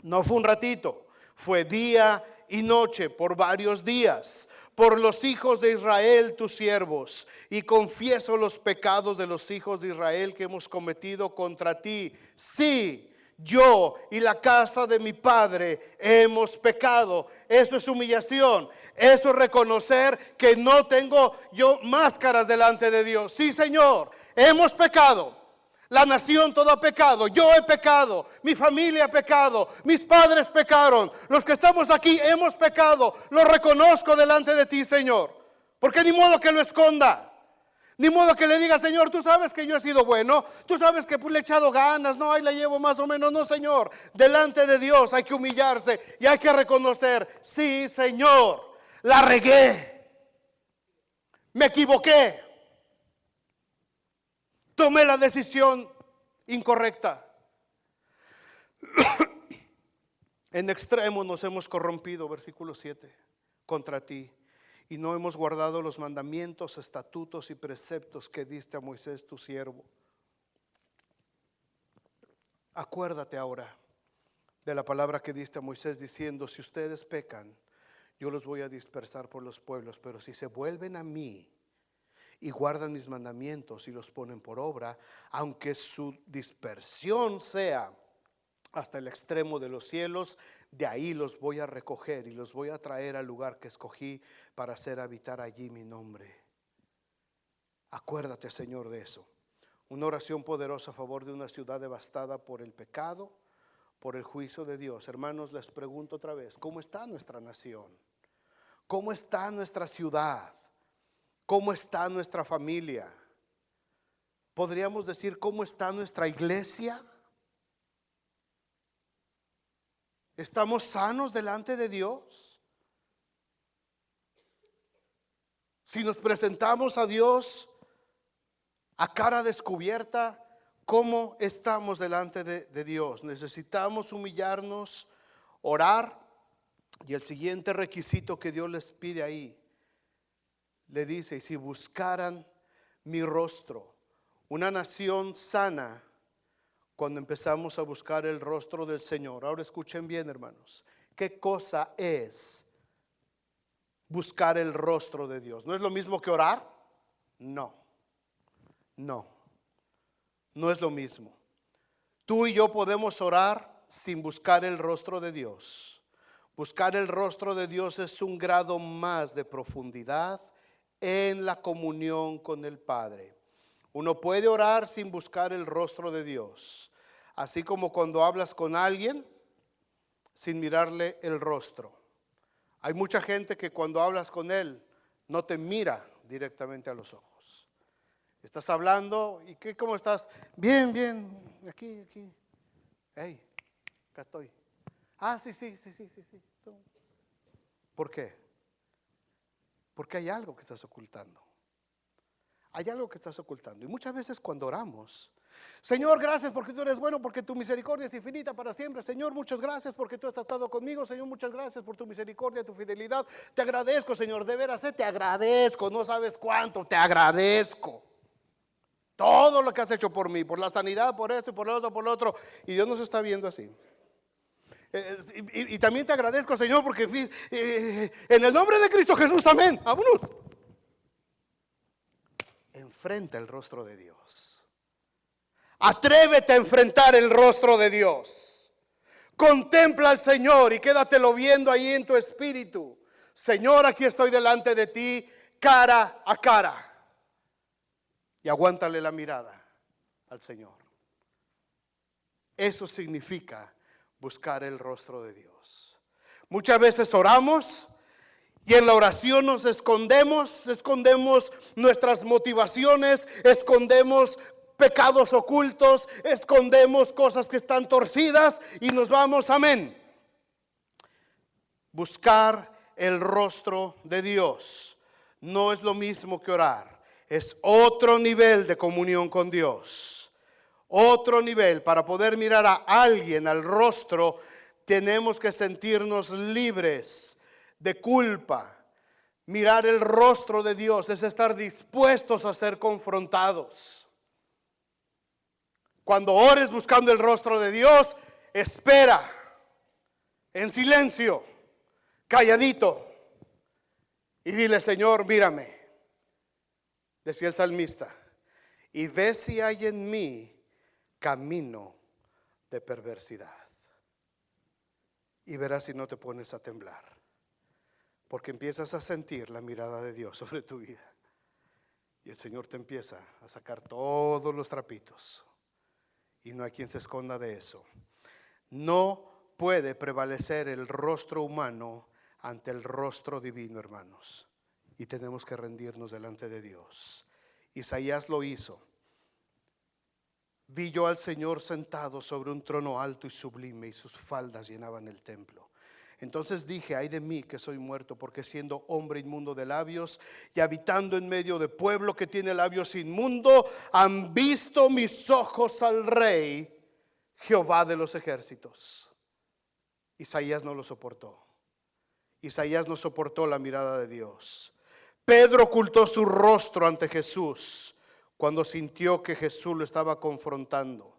No fue un ratito, fue día y noche por varios días, por los hijos de Israel tus siervos, y confieso los pecados de los hijos de Israel que hemos cometido contra ti. Sí, yo y la casa de mi padre hemos pecado. Eso es humillación, eso es reconocer que no tengo yo máscaras delante de Dios. Sí, Señor, hemos pecado. La nación toda ha pecado, yo he pecado, mi familia ha pecado, mis padres pecaron, los que estamos aquí hemos pecado. Lo reconozco delante de ti, Señor, porque ni modo que lo esconda, ni modo que le diga, Señor, tú sabes que yo he sido bueno, tú sabes que le he echado ganas, no, ahí la llevo más o menos. No, Señor, delante de Dios hay que humillarse y hay que reconocer, sí, Señor, la regué, me equivoqué, tomé la decisión incorrecta. En extremo nos hemos corrompido, versículo 7, contra ti, y no hemos guardado los mandamientos, estatutos y preceptos que diste a Moisés tu siervo. Acuérdate ahora de la palabra que diste a Moisés diciendo, si ustedes pecan, yo los voy a dispersar por los pueblos, pero si se vuelven a mí y guardan mis mandamientos y los ponen por obra, aunque su dispersión sea hasta el extremo de los cielos, de ahí los voy a recoger y los voy a traer al lugar que escogí para hacer habitar allí mi nombre. Acuérdate, Señor, de eso. Una oración poderosa a favor de una ciudad devastada por el pecado, por el juicio de Dios. Hermanos, les pregunto otra vez, ¿cómo está nuestra nación? ¿Cómo está nuestra ciudad? ¿Cómo está nuestra familia? ¿Podríamos decir cómo está nuestra iglesia? ¿Estamos sanos delante de Dios? Si nos presentamos a Dios a cara descubierta, ¿cómo estamos delante de Dios? Necesitamos humillarnos, orar, y el siguiente requisito que Dios les pide ahí, le dice, y si buscaran mi rostro. Una nación sana cuando empezamos a buscar el rostro del Señor. Ahora escuchen bien, hermanos, ¿qué cosa es buscar el rostro de Dios? ¿No es lo mismo que orar? No es lo mismo. Tú y yo podemos orar sin buscar el rostro de Dios. Buscar el rostro de Dios es un grado más de profundidad en la comunión con el Padre. Uno puede orar sin buscar el rostro de Dios. Así como cuando hablas con alguien, sin mirarle el rostro. Hay mucha gente que cuando hablas con él no te mira directamente a los ojos. Estás hablando y ¿qué, cómo estás? Bien, bien, aquí. Hey, acá estoy. Ah, sí. ¿Por qué? Porque hay algo que estás ocultando. Hay algo que estás ocultando. Y muchas veces cuando oramos, Señor, gracias porque tú eres bueno, porque tu misericordia es infinita para siempre. Señor, muchas gracias porque tú has estado conmigo. Señor, muchas gracias por tu misericordia, tu fidelidad. Te agradezco, Señor, de veras, te agradezco. No sabes cuánto, te agradezco. Todo lo que has hecho por mí, por la sanidad, por esto y por lo otro, por lo otro. Y Dios nos está viendo así. Y también te agradezco, Señor, porque en el nombre de Cristo Jesús, amén. Vámonos. Enfrenta el rostro de Dios. Atrévete a enfrentar el rostro de Dios. Contempla al Señor y quédatelo viendo ahí en tu espíritu. Señor, aquí estoy delante de ti, cara a cara. Y aguántale la mirada al Señor. Eso significa buscar el rostro de Dios. Muchas veces oramos y en la oración nos escondemos nuestras motivaciones, escondemos pecados ocultos, escondemos cosas que están torcidas y nos vamos, amén. Buscar el rostro de Dios no es lo mismo que orar, es otro nivel de comunión con Dios. Otro nivel. Para poder mirar a alguien al rostro, tenemos que sentirnos libres de culpa. Mirar el rostro de Dios es estar dispuestos a ser confrontados. Cuando ores buscando el rostro de Dios, espera en silencio, calladito, y dile: Señor, mírame. Decía el salmista: y ve si hay en mí camino de perversidad. Y verás si no te pones a temblar, porque empiezas a sentir la mirada de Dios sobre tu vida. Y el Señor te empieza a sacar todos los trapitos. Y no hay quien se esconda de eso. No puede prevalecer el rostro humano ante el rostro divino, hermanos. Y tenemos que rendirnos delante de Dios. Isaías lo hizo. Vi yo al Señor sentado sobre un trono alto y sublime, y sus faldas llenaban el templo. Entonces dije: ay de mí que soy muerto, porque siendo hombre inmundo de labios y habitando en medio de pueblo que tiene labios inmundo, han visto mis ojos al Rey, Jehová de los ejércitos. Isaías no lo soportó. Isaías no soportó la mirada de Dios. Pedro ocultó su rostro ante Jesús cuando sintió que Jesús lo estaba confrontando.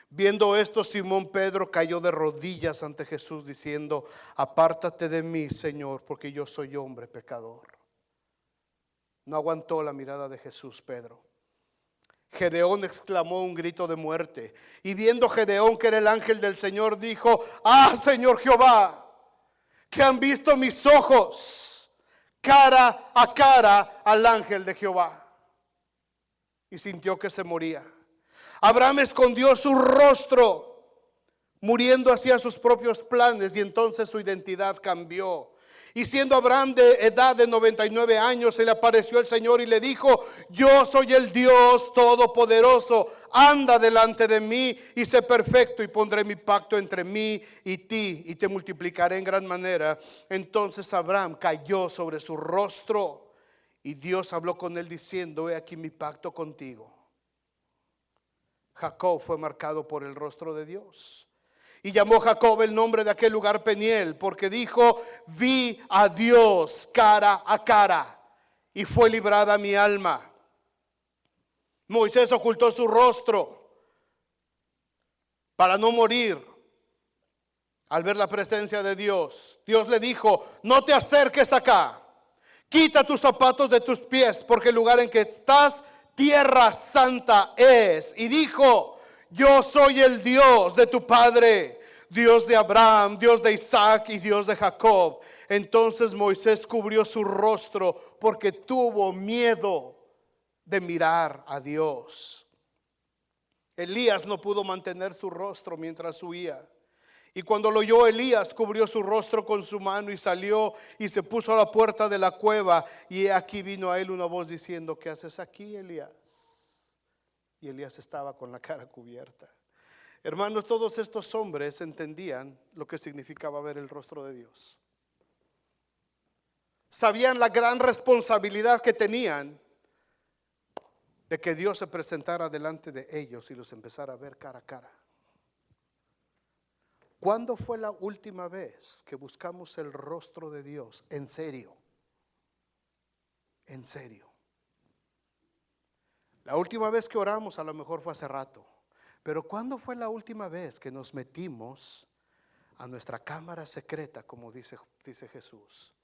Viendo esto, Simón Pedro cayó de rodillas ante Jesús diciendo: apártate de mí, Señor, porque yo soy hombre pecador. No aguantó la mirada de Jesús, Pedro. Gedeón exclamó un grito de muerte, y viendo Gedeón que era el ángel del Señor, dijo: ah, Señor Jehová, que han visto mis ojos cara a cara al ángel de Jehová. Y sintió que se moría. Abraham escondió su rostro, muriendo hacia sus propios planes, y entonces su identidad cambió. Y siendo Abraham de edad de 99 años, se le apareció el Señor y le dijo: yo soy el Dios Todopoderoso, anda delante de mí y sé perfecto, y pondré mi pacto entre mí y ti, y te multiplicaré en gran manera. Entonces Abraham cayó sobre su rostro, y Dios habló con él diciendo: he aquí mi pacto contigo. Jacob fue marcado por el rostro de Dios. Y llamó Jacob el nombre de aquel lugar Peniel, porque dijo: vi a Dios cara a cara, y fue librada mi alma. Moisés ocultó su rostro para no morir al ver la presencia de Dios. Dios le dijo: no te acerques acá. Quita tus zapatos de tus pies, porque el lugar en que estás, tierra santa es. Y dijo: yo soy el Dios de tu padre, Dios de Abraham, Dios de Isaac y Dios de Jacob. Entonces Moisés cubrió su rostro porque tuvo miedo de mirar a Dios. Elías no pudo mantener su rostro mientras huía. Y cuando lo oyó Elías, cubrió su rostro con su mano y salió y se puso a la puerta de la cueva. Y aquí vino a él una voz diciendo: ¿qué haces aquí, Elías? Y Elías estaba con la cara cubierta. Hermanos, todos estos hombres entendían lo que significaba ver el rostro de Dios. Sabían la gran responsabilidad que tenían de que Dios se presentara delante de ellos y los empezara a ver cara a cara. ¿Cuándo fue la última vez que buscamos el rostro de Dios en serio? En serio. La última vez que oramos a lo mejor fue hace rato, pero ¿cuándo fue la última vez que nos metimos a nuestra cámara secreta, como dice Jesús,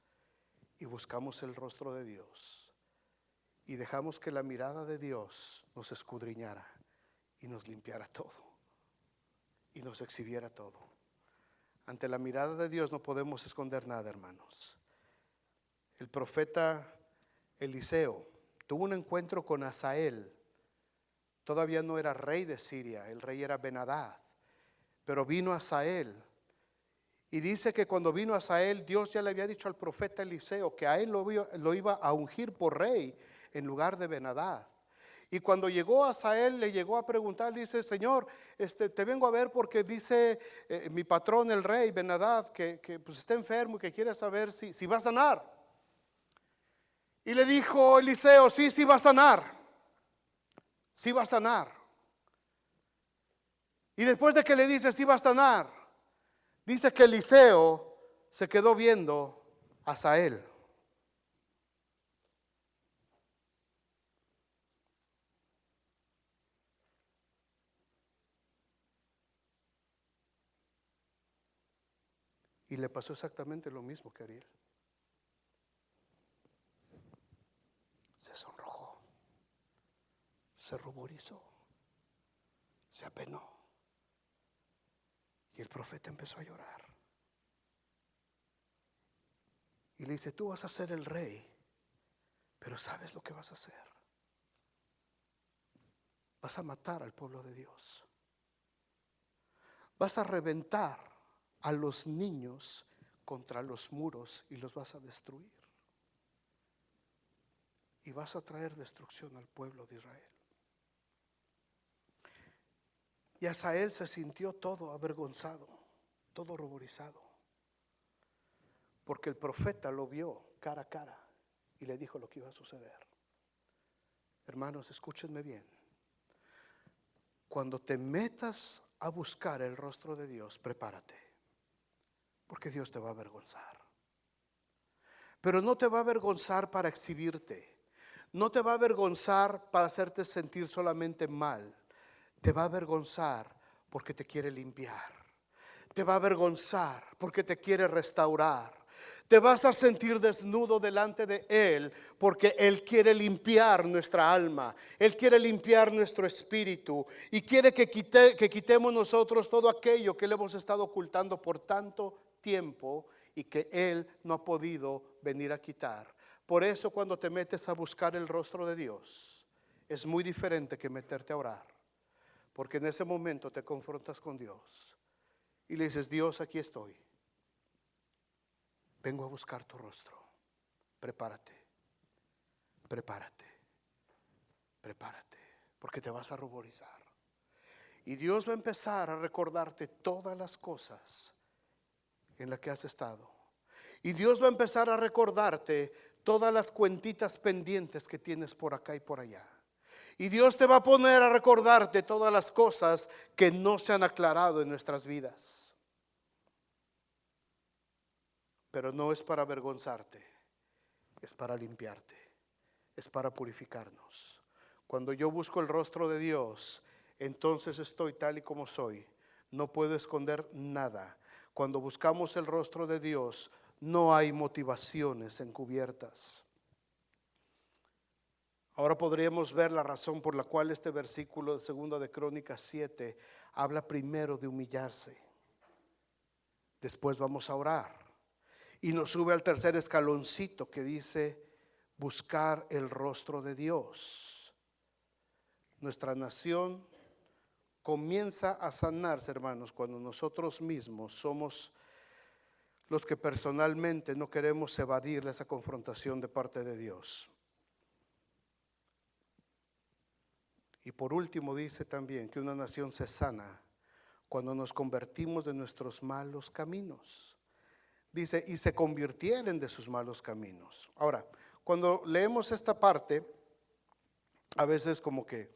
y buscamos el rostro de Dios y dejamos que la mirada de Dios nos escudriñara y nos limpiara todo y nos exhibiera todo? Ante la mirada de Dios no podemos esconder nada, hermanos. El profeta Eliseo tuvo un encuentro con Hazael. Todavía no era rey de Siria, el rey era Ben-Hadad, pero vino Hazael. Y dice que cuando vino Hazael, Dios ya le había dicho al profeta Eliseo que a él lo iba a ungir por rey en lugar de Ben-Hadad. Y cuando llegó Hazael, le llegó a preguntar, dice: Señor, te vengo a ver porque dice mi patrón el rey Ben-Hadad que pues está enfermo y que quiere saber si va a sanar. Y le dijo Eliseo: sí va a sanar, sí va a sanar. Y después de que le dice sí va a sanar, dice que Eliseo se quedó viendo a Hazael. Y le pasó exactamente lo mismo que a Ariel. Se sonrojó, se ruborizó, se apenó. Y el profeta empezó a llorar. Y le dice: tú vas a ser el rey, pero ¿sabes lo que vas a hacer? Vas a matar al pueblo de Dios. Vas a reventar a los niños contra los muros y los vas a destruir. Y vas a traer destrucción al pueblo de Israel. Y Hazael se sintió todo avergonzado, todo ruborizado, porque el profeta lo vio cara a cara y le dijo lo que iba a suceder. Hermanos, escúchenme bien. Cuando te metas a buscar el rostro de Dios, prepárate, porque Dios te va a avergonzar. Pero no te va a avergonzar para exhibirte, no te va a avergonzar para hacerte sentir solamente mal. Te va a avergonzar porque te quiere limpiar. Te va a avergonzar porque te quiere restaurar. Te vas a sentir desnudo delante de Él porque Él quiere limpiar nuestra alma. Él quiere limpiar nuestro espíritu y quiere que quitemos nosotros todo aquello que le hemos estado ocultando por tanto tiempo y que Él no ha podido venir a quitar. Por eso cuando te metes a buscar el rostro de Dios, es muy diferente que meterte a orar. Porque en ese momento te confrontas con Dios y le dices: Dios, aquí estoy. Vengo a buscar tu rostro. Prepárate, prepárate, prepárate, porque te vas a ruborizar. Y Dios va a empezar a recordarte todas las cosas en las que has estado. Y Dios va a empezar a recordarte todas las cuentitas pendientes que tienes por acá y por allá. Y Dios te va a poner a recordarte todas las cosas que no se han aclarado en nuestras vidas. Pero no es para avergonzarte, es para limpiarte, es para purificarnos. Cuando yo busco el rostro de Dios, entonces estoy tal y como soy. No puedo esconder nada. Cuando buscamos el rostro de Dios, no hay motivaciones encubiertas. Ahora podríamos ver la razón por la cual este versículo de 2 de Crónicas 7 habla primero de humillarse. Después vamos a orar. Y nos sube al tercer escaloncito que dice buscar el rostro de Dios. Nuestra nación comienza a sanarse, hermanos, cuando nosotros mismos somos los que personalmente no queremos evadir esa confrontación de parte de Dios. Y por último dice también que una nación se sana cuando nos convertimos de nuestros malos caminos. Dice, y se convirtieren de sus malos caminos. Ahora, cuando leemos esta parte, a veces como que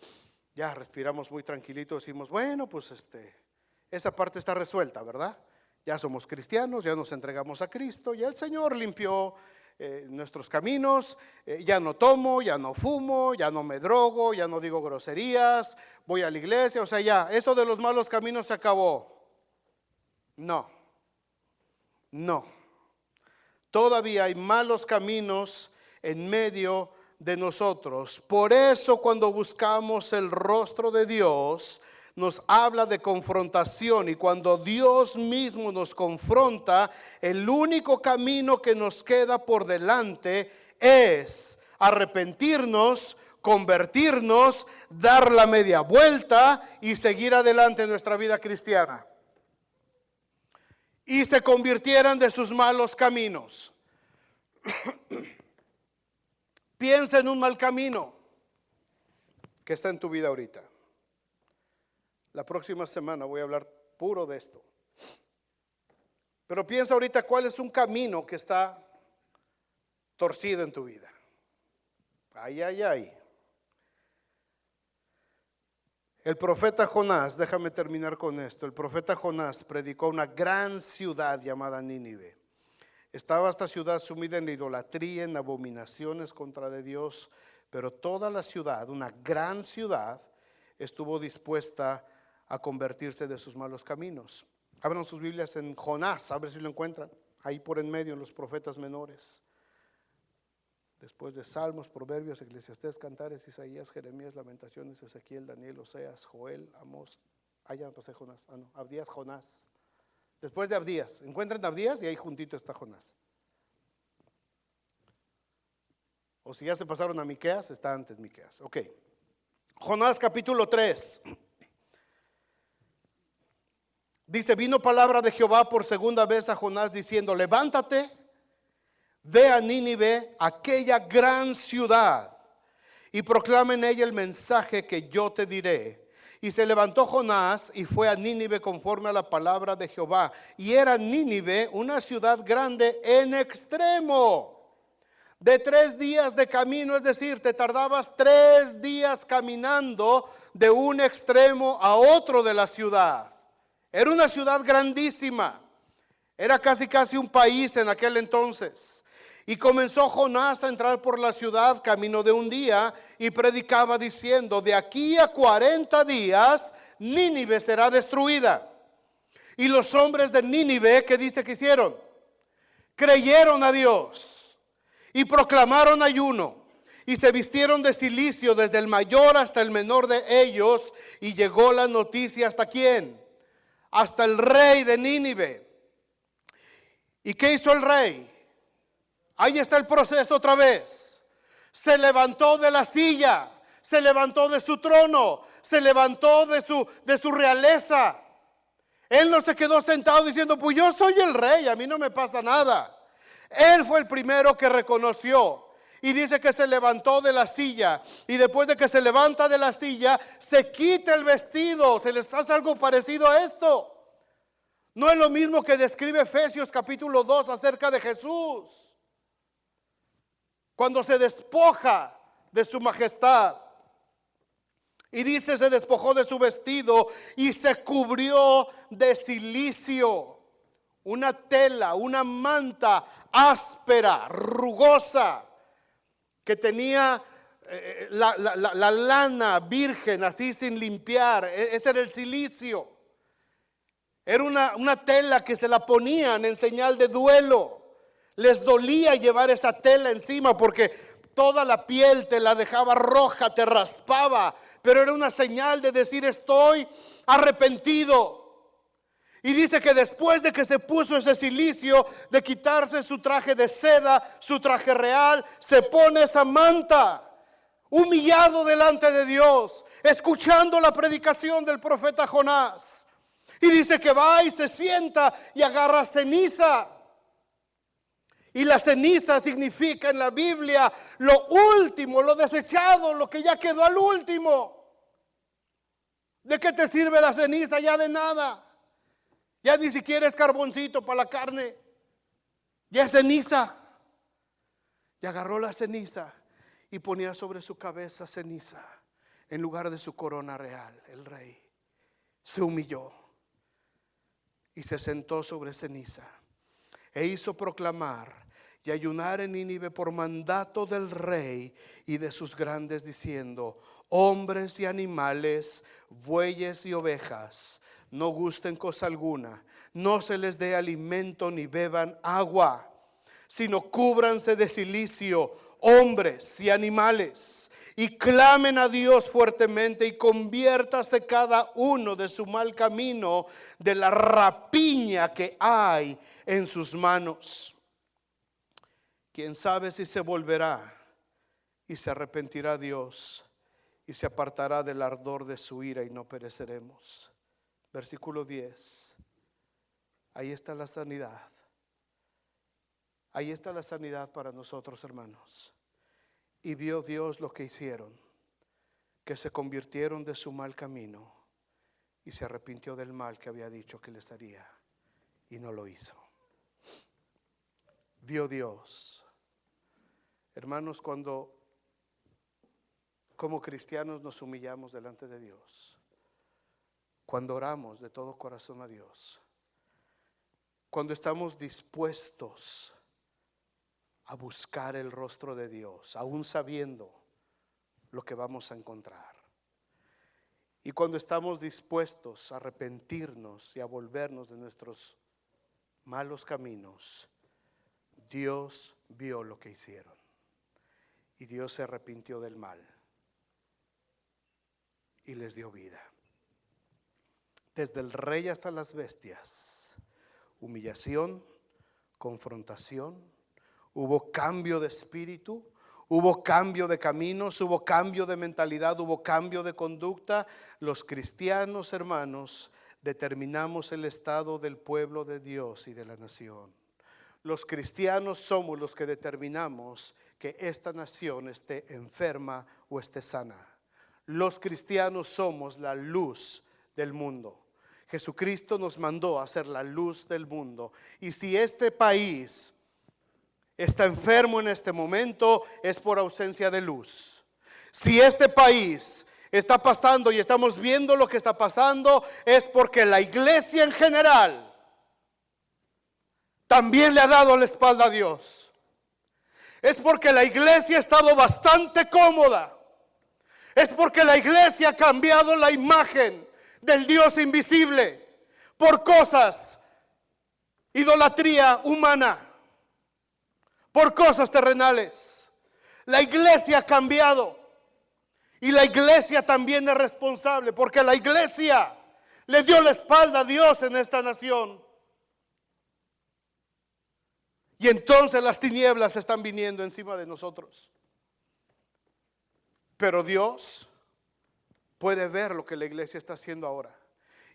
ya respiramos muy tranquilito, decimos, bueno, pues esa parte está resuelta, ¿verdad? Ya somos cristianos, ya nos entregamos a Cristo, ya el Señor limpió nuestros caminos, ya no tomo, ya no fumo, ya no me drogo, ya no digo groserías, voy a la iglesia, o sea, ya, eso de los malos caminos se acabó. No. Todavía hay malos caminos en medio de nosotros. Por eso cuando buscamos el rostro de Dios, nos habla de confrontación, y cuando Dios mismo nos confronta, el único camino que nos queda por delante es arrepentirnos, convertirnos, dar la media vuelta y seguir adelante en nuestra vida cristiana. Y se convirtieran de sus malos caminos. Piensa en un mal camino que está en tu vida ahorita. La próxima semana voy a hablar puro de esto. Pero piensa ahorita cuál es un camino que está torcido en tu vida. Ay. El profeta Jonás, déjame terminar con esto. El profeta Jonás predicó una gran ciudad llamada Nínive. Estaba esta ciudad sumida en la idolatría, en abominaciones contra de Dios, pero toda la ciudad, una gran ciudad, estuvo dispuesta a convertirse de sus malos caminos. Abran sus Biblias en Jonás, a ver si lo encuentran, ahí por en medio en los profetas menores. Después de Salmos, Proverbios, Eclesiastés, Cantares, Isaías, Jeremías, Lamentaciones, Ezequiel, Daniel, Oseas, Joel, Amós. Ya me pasé Jonás. Abdías, Jonás. Después de Abdías, encuentran Abdías y ahí juntito está Jonás. O si ya se pasaron a Miqueas, está antes Miqueas. Ok. Jonás capítulo 3. Dice, vino palabra de Jehová por segunda vez a Jonás diciendo, levántate, ve a Nínive, aquella gran ciudad, y proclama en ella el mensaje que yo te diré. Y se levantó Jonás y fue a Nínive conforme a la palabra de Jehová. Y era Nínive una ciudad grande en extremo, de 3 días de camino, es decir, te tardabas 3 días caminando de un extremo a otro de la ciudad. Era una ciudad grandísima, era casi un país en aquel entonces. Y comenzó Jonás a entrar por la ciudad camino de un día y predicaba diciendo, de aquí a 40 días Nínive será destruida. Y los hombres de Nínive, ¿qué dice que hicieron? Creyeron a Dios y proclamaron ayuno y se vistieron de cilicio desde el mayor hasta el menor de ellos, y llegó la noticia ¿hasta quién? Hasta el rey de Nínive. ¿Y qué hizo el rey? Ahí está el proceso otra vez. Se levantó de la silla, se levantó de su trono, se levantó de su realeza. Él no se quedó sentado diciendo, pues yo soy el rey, a mí no me pasa nada. Él fue el primero que reconoció. Y dice que se levantó de la silla, y después de que se levanta de la silla, se quita el vestido. ¿Se les hace algo parecido a esto? No es lo mismo que describe Efesios capítulo 2 acerca de Jesús, cuando se despoja de su majestad. Y dice, se despojó de su vestido y se cubrió de cilicio, una tela, una manta áspera, rugosa, que tenía la lana virgen, así sin limpiar. Ese era el cilicio. Era una tela que se la ponían en señal de duelo. Les dolía llevar esa tela encima porque toda la piel te la dejaba roja, te raspaba, pero era una señal de decir, estoy arrepentido. Y dice que después de que se puso ese cilicio, de quitarse su traje de seda, su traje real, se pone esa manta, humillado delante de Dios, escuchando la predicación del profeta Jonás. Y dice que va y se sienta y agarra ceniza. Y la ceniza significa en la Biblia lo último, lo desechado, lo que ya quedó al último. ¿De qué te sirve la ceniza? Ya de nada. Ya ni siquiera es carboncito para la carne. Ya es ceniza. Y agarró la ceniza y ponía sobre su cabeza ceniza en lugar de su corona real. El rey se humilló y se sentó sobre ceniza e hizo proclamar y ayunar en Nínive por mandato del rey y de sus grandes, diciendo: hombres y animales, bueyes y ovejas, no gusten cosa alguna, no se les dé alimento ni beban agua, sino cúbranse de cilicio, hombres y animales, y clamen a Dios fuertemente, y conviértase cada uno de su mal camino, de la rapiña que hay en sus manos. Quién sabe si se volverá y se arrepentirá Dios y se apartará del ardor de su ira y no pereceremos. Versículo 10. Ahí está la sanidad. Ahí está la sanidad para nosotros, hermanos. Y vio Dios lo que hicieron, que se convirtieron de su mal camino, y se arrepintió del mal que había dicho que les haría, y no lo hizo. Vio Dios. Hermanos, cuando como cristianos nos humillamos delante de Dios, cuando oramos de todo corazón a Dios, cuando estamos dispuestos a buscar el rostro de Dios, aún sabiendo lo que vamos a encontrar, y cuando estamos dispuestos a arrepentirnos y a volvernos de nuestros malos caminos, Dios vio lo que hicieron y Dios se arrepintió del mal y les dio vida. Desde el rey hasta las bestias, humillación, confrontación, hubo cambio de espíritu, hubo cambio de caminos, hubo cambio de mentalidad, hubo cambio de conducta. Los cristianos, hermanos, determinamos el estado del pueblo de Dios y de la nación. Los cristianos somos los que determinamos que esta nación esté enferma o esté sana. Los cristianos somos la luz del mundo. Jesucristo nos mandó a ser la luz del mundo. Y si este país está enfermo en este momento, es por ausencia de luz. Si este país está pasando y estamos viendo lo que está pasando, es porque la iglesia en general también le ha dado la espalda a Dios. Es porque la iglesia ha estado bastante cómoda. Es porque la iglesia ha cambiado la imagen del Dios invisible por cosas, idolatría humana, por cosas terrenales. La iglesia ha cambiado y la iglesia también es responsable, porque la iglesia le dio la espalda a Dios en esta nación. Y entonces las tinieblas están viniendo encima de nosotros. Pero Dios puede ver lo que la iglesia está haciendo ahora.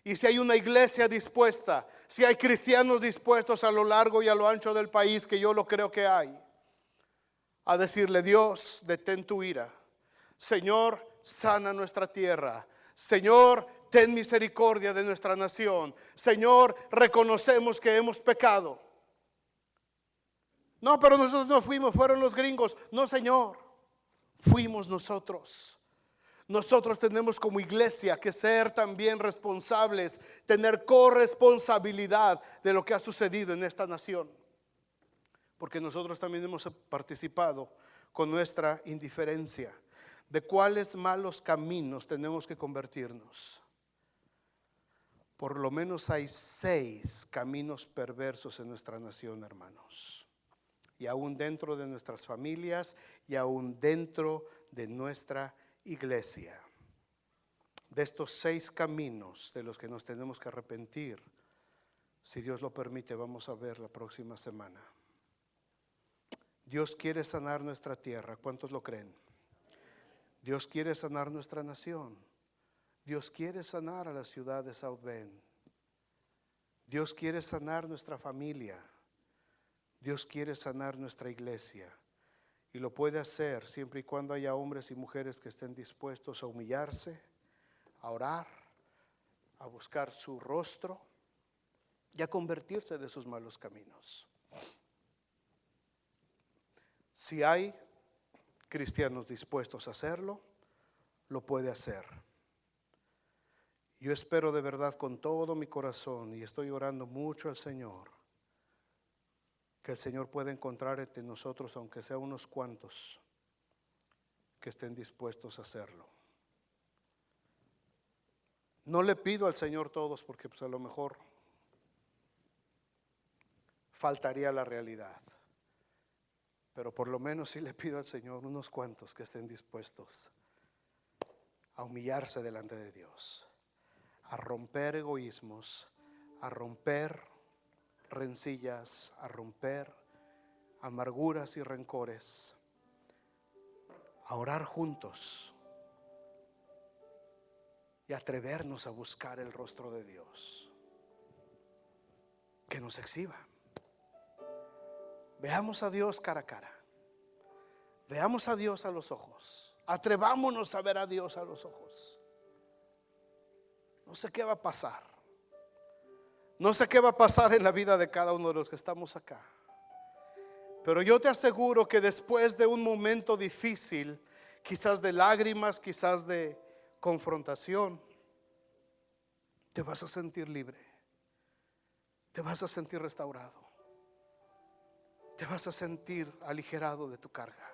Y si hay una iglesia dispuesta, si hay cristianos dispuestos a lo largo y a lo ancho del país, que yo lo creo que hay, a decirle: Dios, detén tu ira. Señor, sana nuestra tierra. Señor, ten misericordia de nuestra nación. Señor, reconocemos que hemos pecado. No, pero nosotros no fuimos, fueron los gringos. No, Señor, fuimos nosotros. Nosotros tenemos como iglesia que ser también responsables, tener corresponsabilidad de lo que ha sucedido en esta nación. Porque nosotros también hemos participado con nuestra indiferencia. ¿De cuáles malos caminos tenemos que convertirnos? Por lo menos hay 6 caminos perversos en nuestra nación, hermanos. Y aún dentro de nuestras familias y aún dentro de nuestra iglesia. De estos 6 caminos de los que nos tenemos que arrepentir, si Dios lo permite, vamos a ver la próxima semana. Dios quiere sanar nuestra tierra. ¿Cuántos lo creen? Dios quiere sanar nuestra nación. Dios quiere sanar a la ciudad de South Bend. Dios quiere sanar nuestra familia. Dios quiere sanar nuestra iglesia. Y lo puede hacer siempre y cuando haya hombres y mujeres que estén dispuestos a humillarse, a orar, a buscar su rostro y a convertirse de sus malos caminos. Si hay cristianos dispuestos a hacerlo, lo puede hacer. Yo espero de verdad con todo mi corazón, y estoy orando mucho al Señor, que el Señor pueda encontrar entre nosotros, aunque sea unos cuantos, que estén dispuestos a hacerlo. No le pido al Señor todos, porque pues a lo mejor faltaría la realidad. Pero por lo menos sí le pido al Señor unos cuantos que estén dispuestos a humillarse delante de Dios, a romper egoísmos, a romper rencillas, a romper amarguras y rencores, a orar juntos y atrevernos a buscar el rostro de Dios, que nos exhiba. Veamos a Dios cara a cara. Veamos a Dios a los ojos. Atrevámonos a ver a Dios a los ojos. No sé qué va a pasar. No sé qué va a pasar en la vida de cada uno de los que estamos acá. Pero yo te aseguro que después de un momento difícil, quizás de lágrimas, quizás de confrontación, te vas a sentir libre. Te vas a sentir restaurado. Te vas a sentir aligerado de tu carga.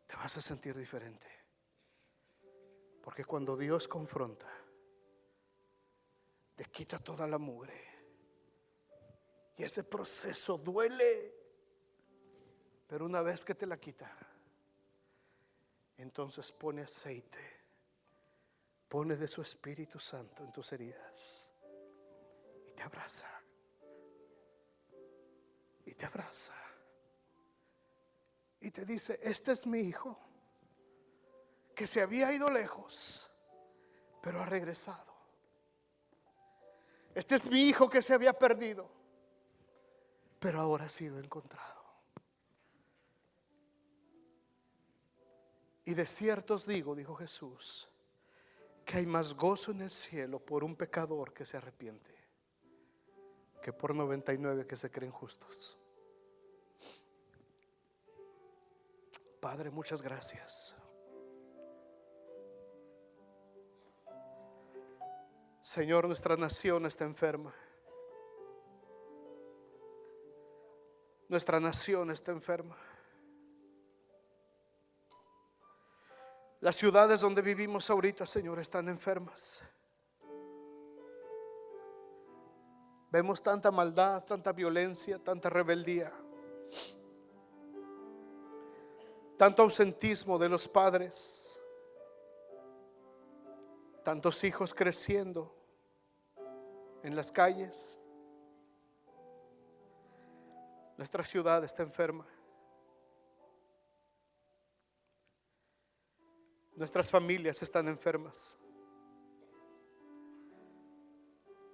Te vas a sentir diferente. Porque cuando Dios confronta, te quita toda la mugre. Y ese proceso duele. Pero una vez que te la quita, entonces pone aceite, pone de su Espíritu Santo en tus heridas y te abraza. Y te abraza y te dice: este es mi hijo, que se había ido lejos, pero ha regresado. Este es mi hijo que se había perdido, pero ahora ha sido encontrado. Y de cierto os digo, dijo Jesús, que hay más gozo en el cielo por un pecador que se arrepiente que por 99 que se creen justos. Padre, muchas gracias. Señor, nuestra nación está enferma. Nuestra nación está enferma. Las ciudades donde vivimos ahorita, Señor, están enfermas. Vemos tanta maldad, tanta violencia, tanta rebeldía, tanto ausentismo de los padres, tantos hijos creciendo en las calles. Nuestra ciudad está enferma. Nuestras familias están enfermas.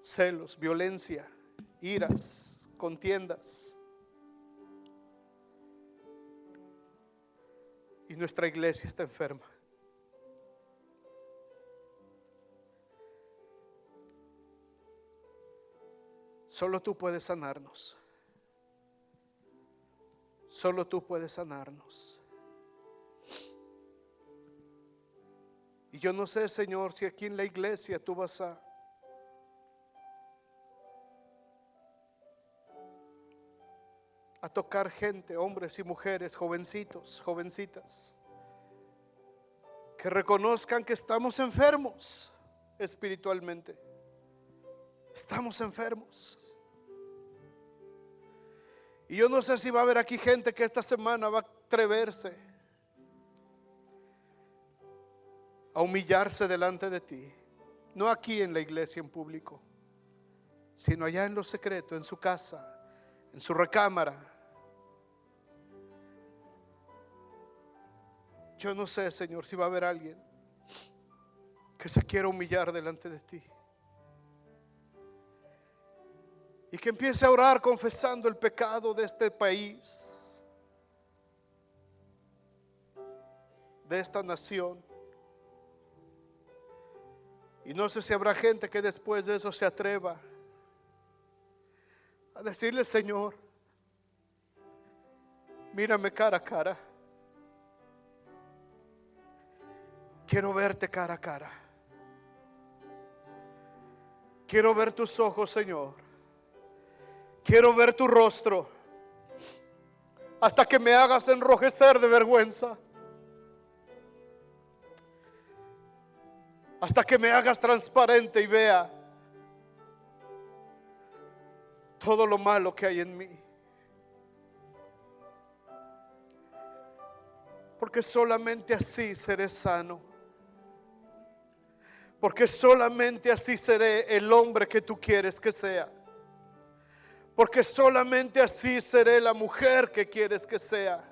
Celos, violencia, iras, contiendas. Y nuestra iglesia está enferma. Solo tú puedes sanarnos. Solo tú puedes sanarnos. Y yo no sé, Señor, si aquí en la iglesia tú vas a tocar gente, hombres y mujeres, jovencitos, jovencitas, que reconozcan que estamos enfermos espiritualmente. Estamos enfermos. Y yo no sé si va a haber aquí gente que esta semana va a atreverse a humillarse delante de ti. No aquí en la iglesia en público, sino allá en lo secreto, en su casa, en su recámara, Yo no sé, Señor, si va a haber alguien que se quiera humillar delante de ti y que empiece a orar confesando el pecado de este país, de esta nación. Y no sé si habrá gente que después de eso se atreva a decirle: Señor, mírame cara a cara. Quiero verte cara a cara. Quiero ver tus ojos, Señor. Quiero ver tu rostro hasta que me hagas enrojecer de vergüenza. Hasta que me hagas transparente y vea todo lo malo que hay en mí. Porque solamente así seré sano. Porque solamente así seré el hombre que tú quieres que sea. Porque solamente así seré la mujer que quieres que sea.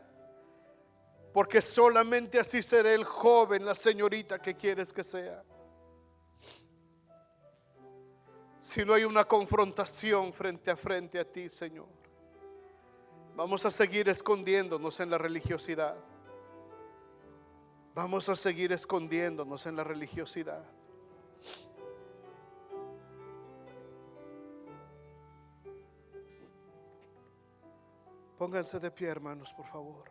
Porque solamente así seré el joven, la señorita que quieres que sea. Si no hay una confrontación frente a ti, Señor, vamos a seguir escondiéndonos en la religiosidad. Vamos a seguir escondiéndonos en la religiosidad. Pónganse de pie, hermanos, por favor.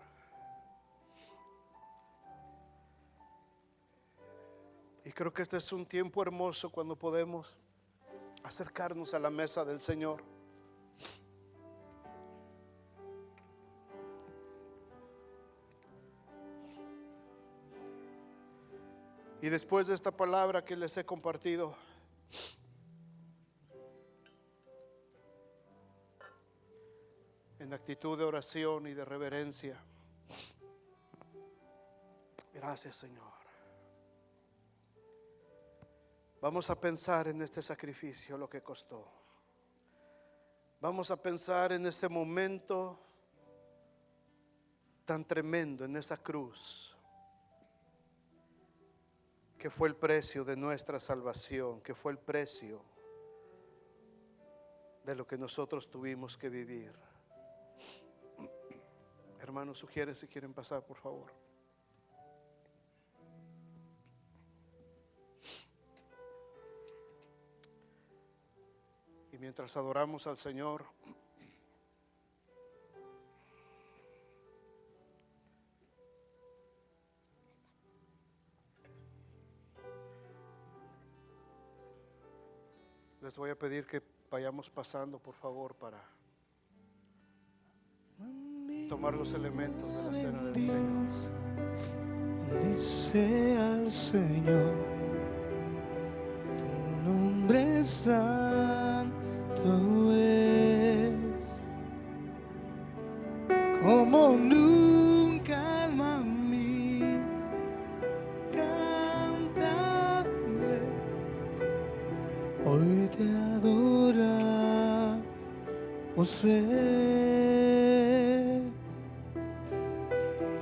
Y creo que este es un tiempo hermoso cuando podemos acercarnos a la mesa del Señor. Y después de esta palabra que les he compartido, en actitud de oración y de reverencia, gracias, Señor. Vamos a pensar en este sacrificio, lo que costó. Vamos a pensar en este momento tan tremendo, en esa cruz, que fue el precio de nuestra salvación, que fue el precio de lo que nosotros tuvimos que vivir. Hermanos, sugiere si quieren pasar, por favor. Y mientras adoramos al Señor, les voy a pedir que vayamos pasando, por favor, para tomar los elementos de la cena del Señor. Bendice al Señor, tu nombre santo es, como nunca alma mía, cántale, hoy te adoramos, Rey,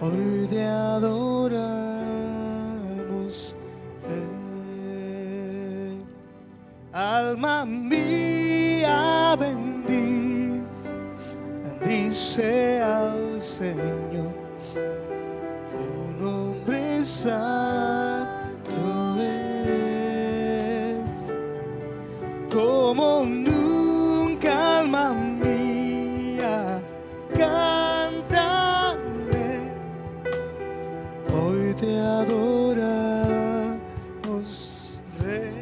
hoy te adoramos, Rey. Alma mía, bendice al Señor, tu nombre santo es, como nunca, alma mía, cántale, hoy te adoramos, Rey,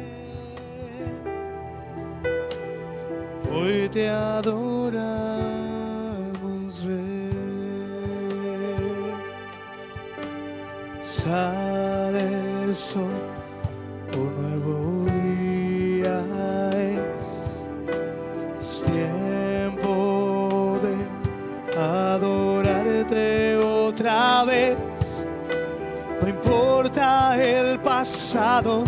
hoy te adoramos, Rey. Sale el sol, un nuevo día es tiempo de adorarte otra vez. No importa el pasado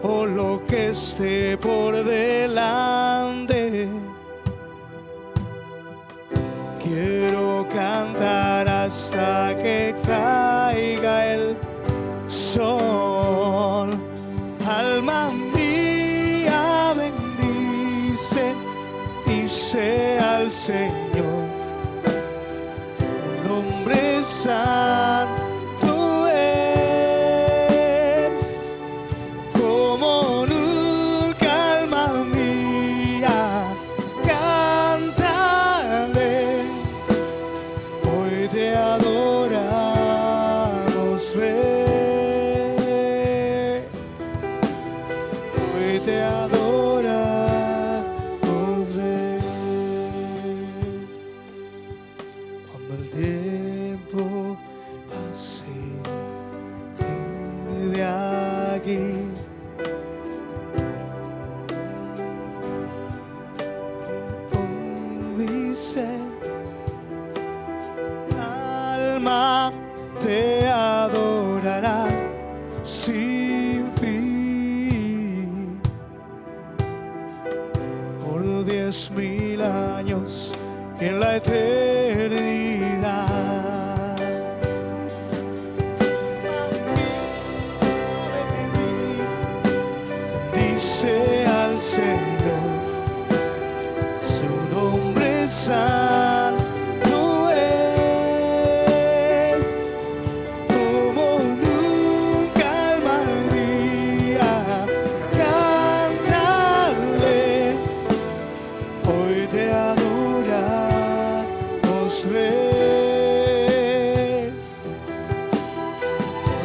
o lo que esté por delante, quiero cantar hasta que caiga el Señor. Tu nombre santo es, como nunca, alma mía, cántale. Hoy te adoramos, Rey. Hoy te adoramos, Rey. Cuando el tiempo pase de aquí, con mi ser, alma te adorará sin fin. Por 10.000 años en la eternidad. Bendice al Señor, su nombre santo es, como nunca, alma mía, cántale. Hoy te adoramos, Rey.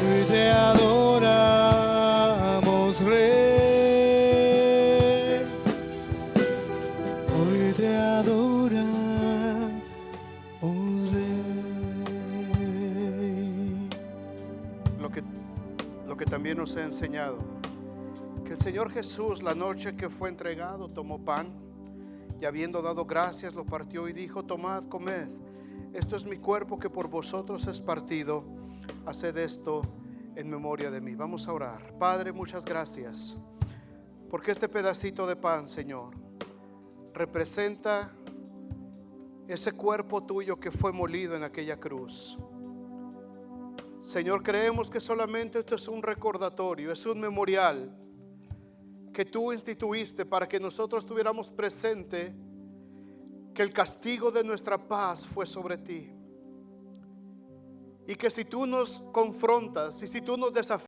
Hoy te adoramos, Rey. Hoy te adoramos, Rey. Lo que también nos ha enseñado, que el Señor Jesús, la noche que fue entregado, tomó pan y habiendo dado gracias, lo partió y dijo: tomad, comed, esto es mi cuerpo que por vosotros es partido, haced esto en memoria de mí. Vamos a orar. Padre, muchas gracias, porque este pedacito de pan, Señor, representa ese cuerpo tuyo que fue molido en aquella cruz. Señor, creemos que solamente esto es un recordatorio, es un memorial que tú instituiste para que nosotros tuviéramos presente que el castigo de nuestra paz fue sobre ti. Y que si tú nos confrontas y si tú nos desafías,